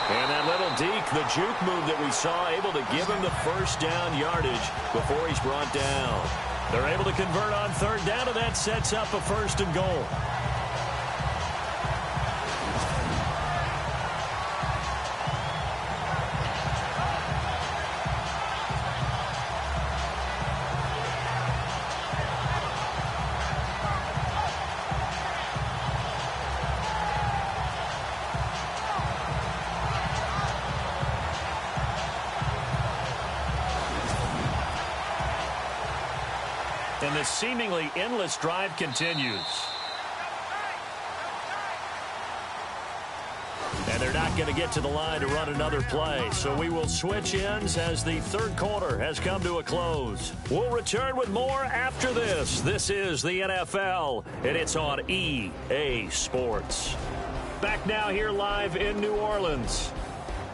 And that little deke, the juke move that we saw, able to give him the 1st down yardage before he's brought down. They're able to convert on 3rd down, and that sets up a 1st and goal. And the seemingly endless drive continues. And they're not going to get to the line to run another play. So we will switch ends as the 3rd quarter has come to a close. We'll return with more after this. This is the NFL, and it's on EA Sports. Back now here live in New Orleans.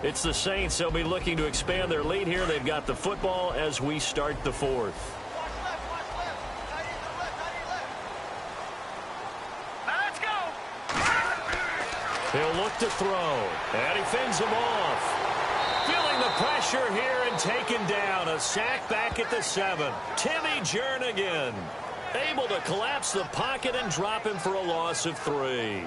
It's the Saints. They'll be looking to expand their lead here. They've got the football as we start the 4th. He'll look to throw, and he fends him off. Feeling the pressure here and taken down. A sack back at the 7. Timmy Jernigan able to collapse the pocket and drop him for a loss of 3.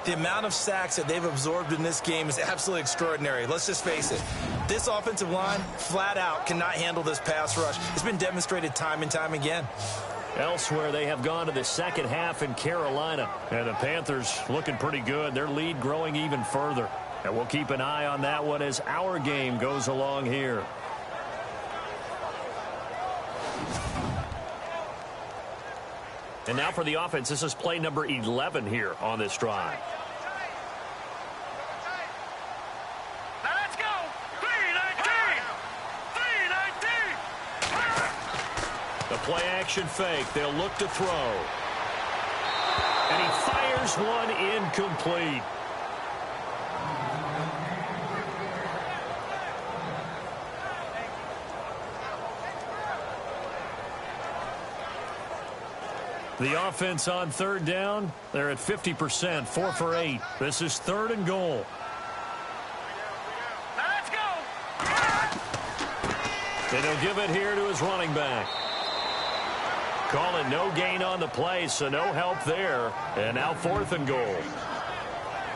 The amount of sacks that they've absorbed in this game is absolutely extraordinary. Let's just face it. This offensive line, flat out, cannot handle this pass rush. It's been demonstrated time and time again. Elsewhere, they have gone to the 2nd half in Carolina. And the Panthers looking pretty good. Their lead growing even further. And we'll keep an eye on that one as our game goes along here. And now for the offense. This is play number 11 here on this drive. Play action fake. They'll look to throw. And he fires one incomplete. The offense on third down, they're at 50%, 4 for 8. This is 3rd and goal. Let's go. And he'll give it here to his running back. Calling no gain on the play, so no help there. And now 4th and goal.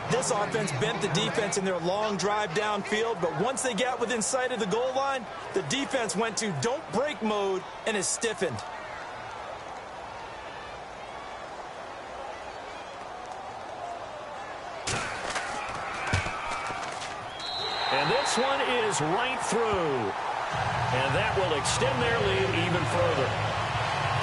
This offense bent the defense in their long drive downfield, but once they got within sight of the goal line, the defense went to don't break mode and is stiffened. And this one is right through. And that will extend their lead even further.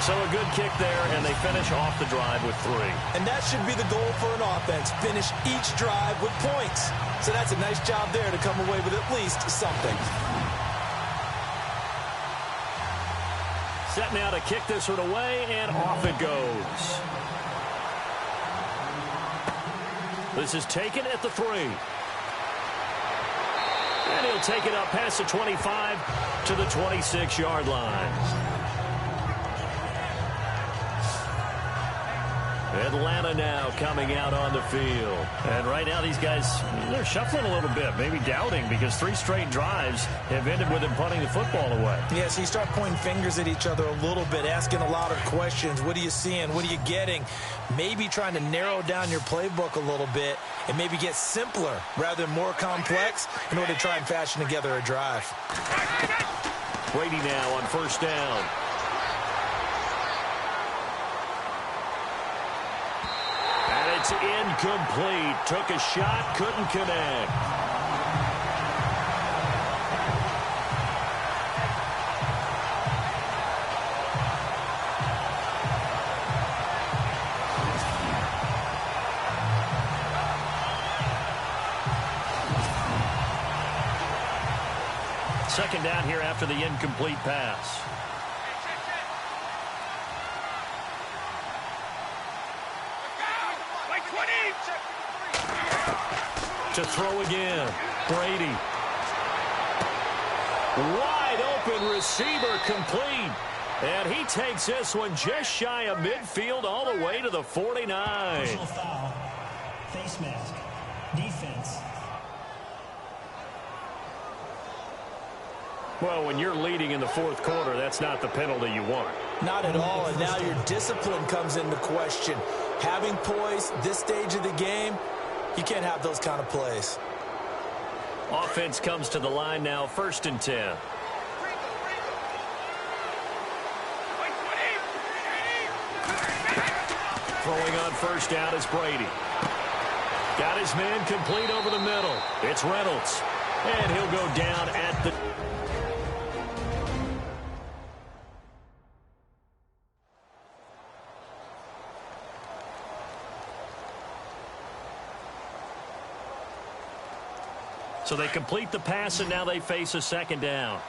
So a good kick there, and they finish off the drive with 3. And that should be the goal for an offense, finish each drive with points. So that's a nice job there to come away with at least something. Set now to kick this one away, and off it goes. This is taken at the 3. And he'll take it up past the 25 to the 26-yard line. Atlanta now coming out on the field. And right now these guys, they're shuffling a little bit, maybe doubting, because 3 straight drives have ended with them punting the football away. Yeah, so you start pointing fingers at each other a little bit, asking a lot of questions. What are you seeing? What are you getting? Maybe trying to narrow down your playbook a little bit and maybe get simpler rather than more complex in order to try and fashion together a drive. Brady now on 1st down. It's incomplete. Took a shot, couldn't connect. Second down here after the incomplete pass. To throw again. Brady. Wide open receiver complete. And he takes this one just shy of midfield all the way to the 49. Personal foul. Face mask. Defense. Well, when you're leading in the 4th quarter, that's not the penalty you want. Not at all, and now your discipline comes into question. Having poise this stage of the game, you can't have those kind of plays. Offense comes to the line now, 1st and 10. Throwing on 1st down is Brady. Got his man complete over the middle. It's Reynolds. And he'll go down at the... So they complete the pass, and now they face a 2nd down.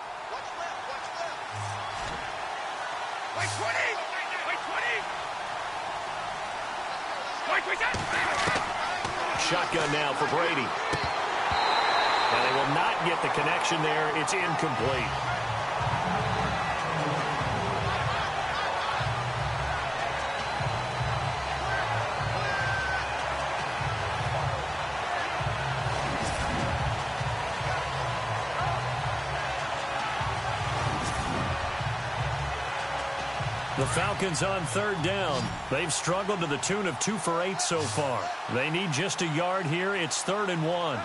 Shotgun now for Brady. And they will not get the connection there. It's incomplete. The Falcons on 3rd down. They've struggled to the tune of 2 for 8 so far. They need just a yard here. It's 3rd and 1.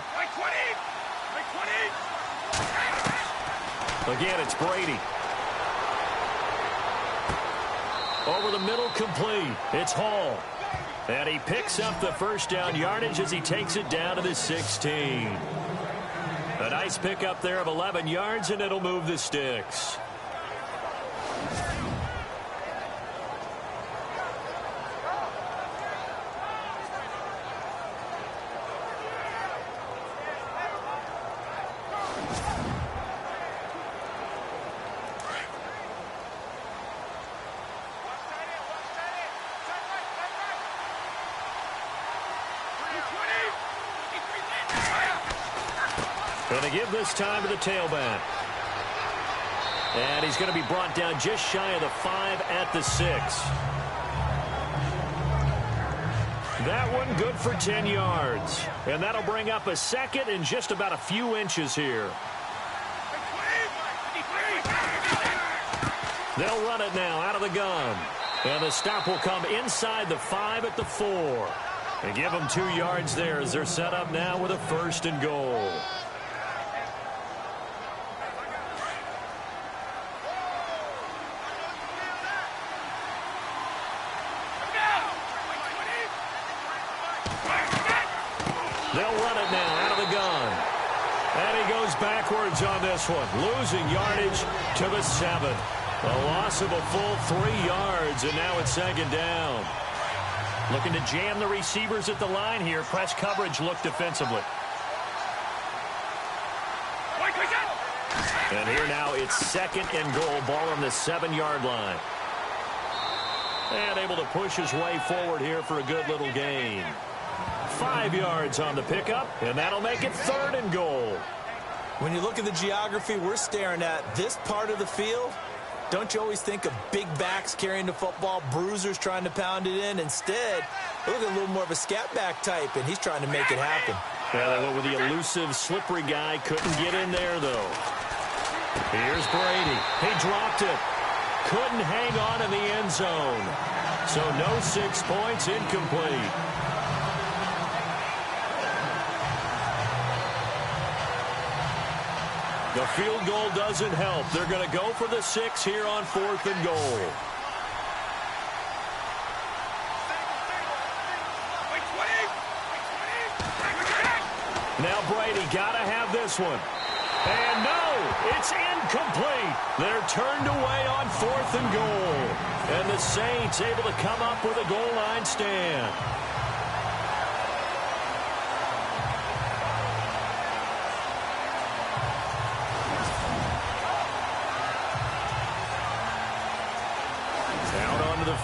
Again, it's Brady. Over the middle, complete. It's Hall. And he picks up the 1st down yardage as he takes it down to the 16. A nice pickup there of 11 yards, and it'll move the sticks. And they give this time to the tailback. And he's going to be brought down just shy of the 5 at the 6. That one good for 10 yards. And that'll bring up a second and just about a few inches here. They'll run it now out of the gun. And the stop will come inside the 5 at the 4. They give them 2 yards there as they're set up now with a 1st and goal. They'll run it now out of the gun. And he goes backwards on this one, losing yardage to the 7. A loss of a full 3 yards, and now it's 2nd down. Looking to jam the receivers at the line here. Press coverage look defensively. And here now it's 2nd and goal. Ball on the 7-yard line. And able to push his way forward here for a good little gain. 5 yards on the pickup, and that'll make it 3rd and goal. When you look at the geography we're staring at, this part of the field, don't you always think of big backs carrying the football, bruisers trying to pound it in? Instead, look at a little more of a scat back type, and he's trying to make it happen. Yeah, they went with the elusive, slippery guy. Couldn't get in there, though. Here's Brady. He dropped it. Couldn't hang on in the end zone. So no 6 points, incomplete. The field goal doesn't help. They're going to go for the 6 here on 4th and goal. Now Brady got to have this one. And no, it's incomplete. They're turned away on 4th and goal. And the Saints able to come up with a goal line stand.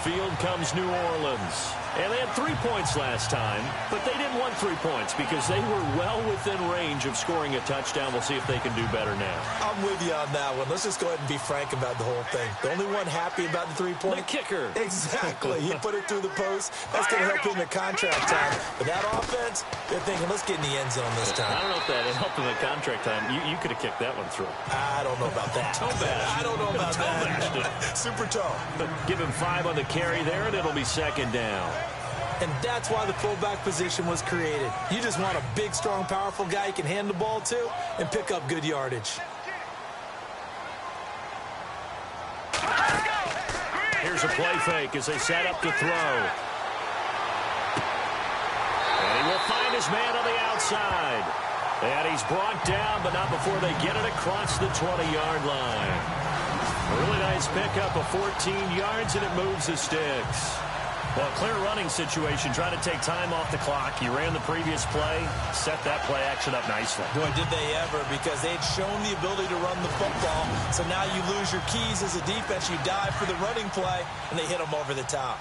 Field comes New Orleans. And they had 3 points last time, but they didn't want 3 points because they were well within range of scoring a touchdown. We'll see if they can do better now. I'm with you on that one. Let's just go ahead and be frank about the whole thing. The only one happy about the 3-point? The kicker. Exactly. He put it through the post. That's going to help him in contract time. But that offense, they're thinking, let's get in the end zone this time. I don't know if that helped him in contract time. You could have kicked that one through. I don't know about that. Toe bash. I don't know about that. Super toe. Give him 5 on the carry there, and it'll be 2nd down. And that's why the fullback position was created. You just want a big, strong, powerful guy you can hand the ball to and pick up good yardage. Here's a play fake as they set up to throw. And he will find his man on the outside. And he's brought down, but not before they get it across the 20-yard line. Really nice pickup of 14 yards, and it moves the sticks. Well, clear running situation, trying to take time off the clock. You ran the previous play, set that play action up nicely. Boy, did they ever, because they had shown the ability to run the football. So now you lose your keys as a defense. You dive for the running play, and they hit them over the top.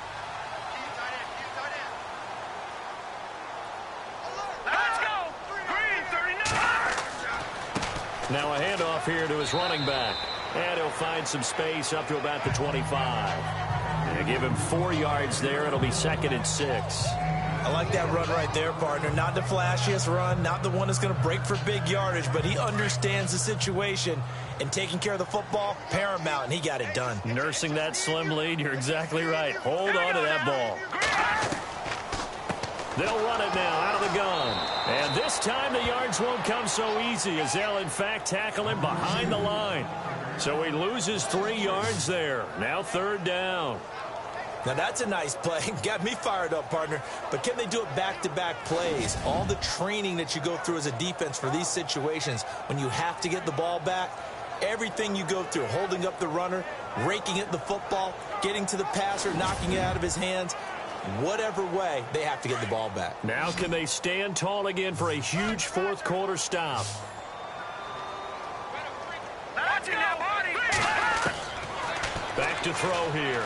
Let's go! Green 39! Now a handoff here to his running back. And he'll find some space up to about the 25. They give him 4 yards there. It'll be 2nd and 6. I like that run right there, partner. Not the flashiest run, not the one that's going to break for big yardage, but he understands the situation, and taking care of the football, paramount, and he got it done. Nursing that slim lead, you're exactly right. Hold on to that ball. They'll run it now out of the gun. And this time the yards won't come so easy as they'll, in fact, tackle him behind the line. So he loses 3 yards there. Now 3rd down. Now that's a nice play. Got me fired up, partner. But can they do it back-to-back plays? All the training that you go through as a defense for these situations, when you have to get the ball back, everything you go through, holding up the runner, raking at the football, getting to the passer, knocking it out of his hands, whatever way, they have to get the ball back. Now can they stand tall again for a huge 4th quarter stop? Back to throw here.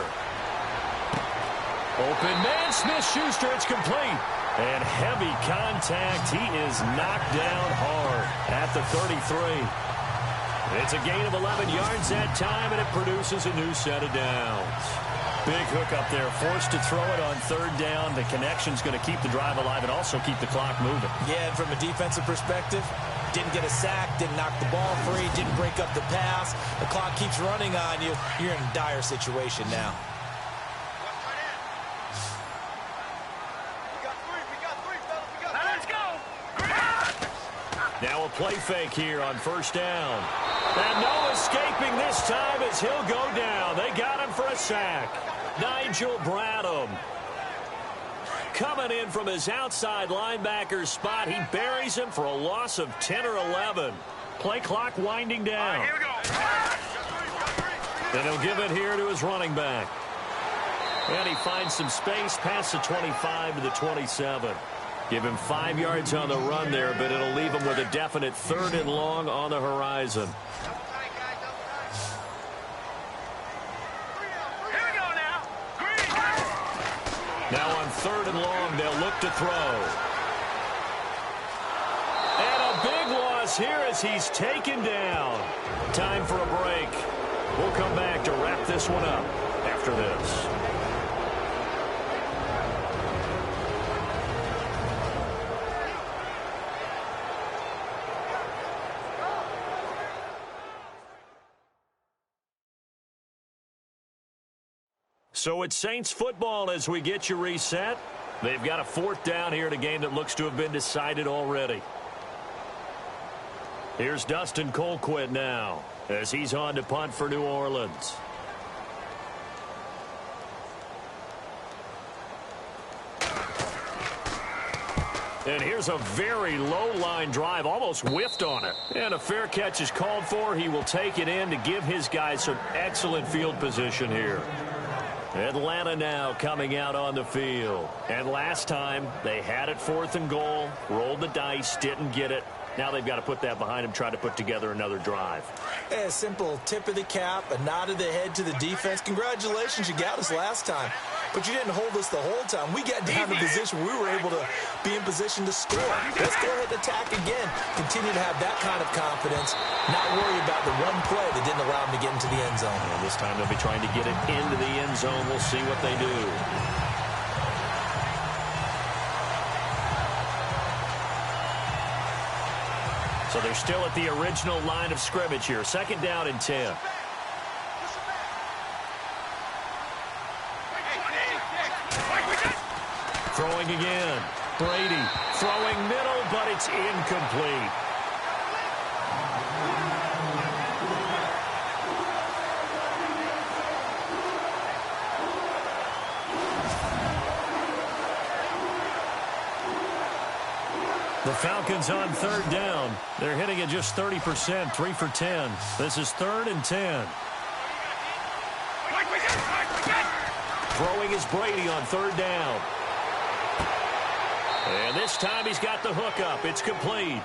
Open man, Smith-Schuster, it's complete. And heavy contact. He is knocked down hard at the 33. It's a gain of 11 yards that time, and it produces a new set of downs. Big hook up there, forced to throw it on third down. The connection's going to keep the drive alive and also keep the clock moving. Yeah, and from a defensive perspective, didn't get a sack, didn't knock the ball free, didn't break up the pass. The clock keeps running on you. You're in a dire situation now. Now a play fake here on first down. And no escaping this time as he'll go down. They got him for a sack. Nigel Bradham coming in from his outside linebacker spot. He buries him for a loss of 10 or 11. Play clock winding down. Here we go. And he'll give it here to his running back. And he finds some space past the 25 to the 27. Give him 5 yards on the run there, but it'll leave him with a definite 3rd and long on the horizon. Here we go now. Now on 3rd and long, they'll look to throw. And a big loss here as he's taken down. Time for a break. We'll come back to wrap this one up after this. So it's Saints football as we get you reset. They've got a 4th down here in a game that looks to have been decided already. Here's Dustin Colquitt now as he's on to punt for New Orleans. And here's a very low line drive, almost whiffed on it. And a fair catch is called for. He will take it in to give his guys some excellent field position here. Atlanta now coming out on the field. And last time, they had it 4th and goal, rolled the dice, didn't get it. Now they've got to put that behind them, try to put together another drive. A simple tip of the cap, a nod of the head to the defense. Congratulations, you got us last time. But you didn't hold us the whole time. We got down to position. We were able to be in position to score. Let's go ahead and attack again. Continue to have that kind of confidence. Not worry about the one play that didn't allow them to get into the end zone. And this time they'll be trying to get it into the end zone. We'll see what they do. So they're still at the original line of scrimmage here. 2nd down and 10. Throwing again. Brady throwing middle, but it's incomplete. The Falcons on 3rd down. They're hitting at just 30%, 3 for 10. This is 3rd and 10. Throwing is Brady on 3rd down. And this time he's got the hook up. It's complete.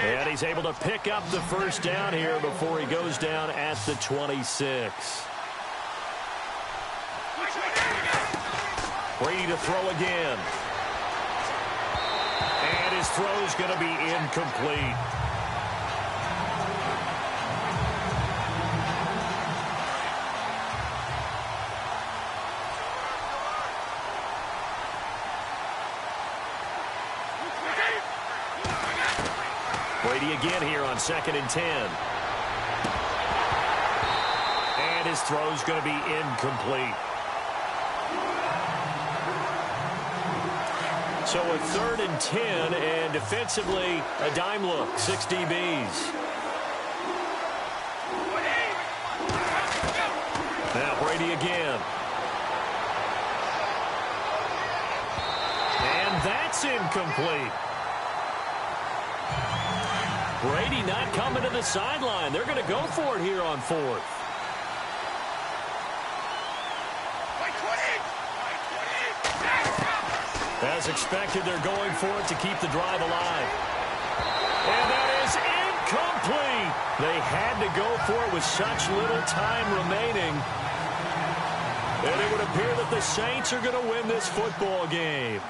And he's able to pick up the 1st down here before he goes down at the 26. Brady to throw again. And his throw's going to be incomplete. Brady again here on 2nd and 10. And his throw's going to be incomplete. So a 3rd and 10, and defensively, a dime look, 6 DBs. Now Brady again. And that's incomplete. Brady not coming to the sideline. They're going to go for it here on 4th. As expected, they're going for it to keep the drive alive. And that is incomplete. They had to go for it with such little time remaining. And it would appear that the Saints are going to win this football game.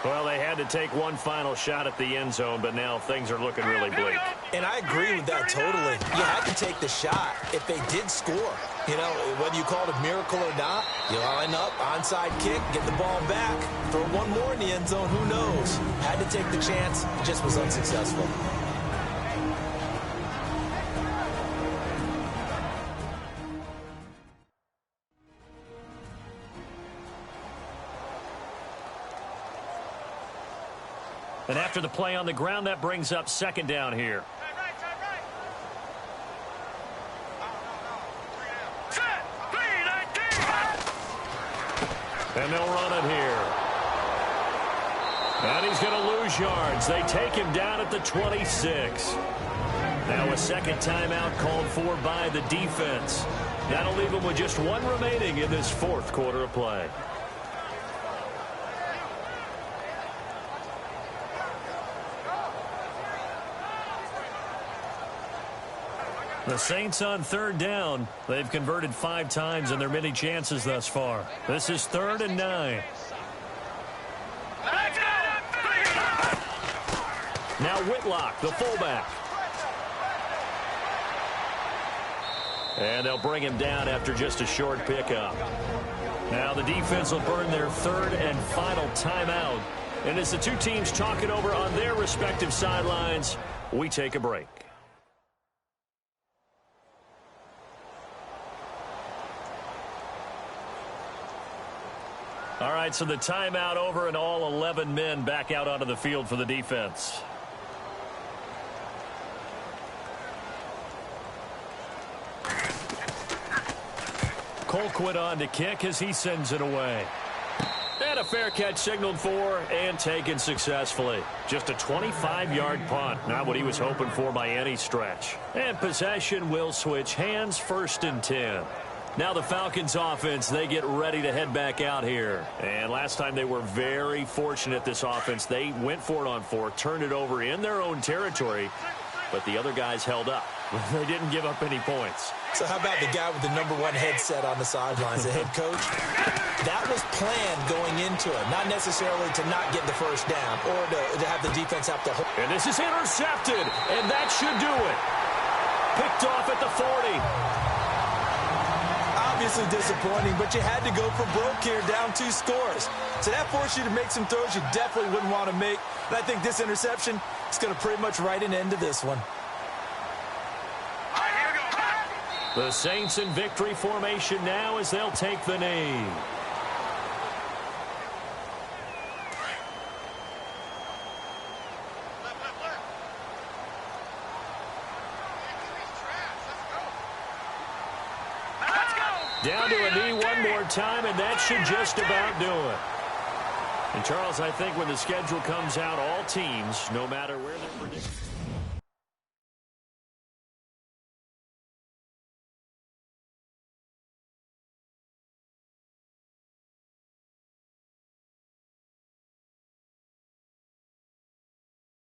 Well, they had to take one final shot at the end zone, but now things are looking really bleak. And I agree with that totally. You had to take the shot if they did score. You know, whether you call it a miracle or not, you line up, onside kick, get the ball back, throw one more in the end zone, who knows? Had to take the chance, just was unsuccessful. And after the play on the ground, that brings up second down here. And they'll run it here. And he's going to lose yards. They take him down at the 26. Now a second timeout called for by the defense. That'll leave him with just one remaining in this fourth quarter of play. The Saints on third down. They've converted 5 times in their many chances thus far. This is 3rd and 9. Now Whitlock, the fullback. And they'll bring him down after just a short pickup. Now the defense will burn their 3rd and final timeout. And as the two teams talk it over on their respective sidelines, we take a break. All right, so the timeout over and all 11 men back out onto the field for the defense. Colquitt on to kick as he sends it away. And a fair catch signaled for and taken successfully. Just a 25-yard punt. Not what he was hoping for by any stretch. And possession will switch hands, 1st and 10. Now the Falcons offense, they get ready to head back out here. And last time they were very fortunate, this offense. They went for it on 4, turned it over in their own territory, but the other guys held up. They didn't give up any points. So how about the guy with the #1 headset on the sidelines, the head coach? That was planned going into it, not necessarily to not get the first down or to have the defense have to hold. And this is intercepted, and that should do it. Picked off at the 40. Obviously disappointing, but you had to go for broke here, down 2 scores. So that forced you to make some throws you definitely wouldn't want to make. And I think this interception is going to pretty much write an end to this one. The Saints in victory formation now as they'll take the knee. Down to a knee one more time, and that should just about do it. And, Charles, I think when the schedule comes out, all teams, no matter where they're predicted.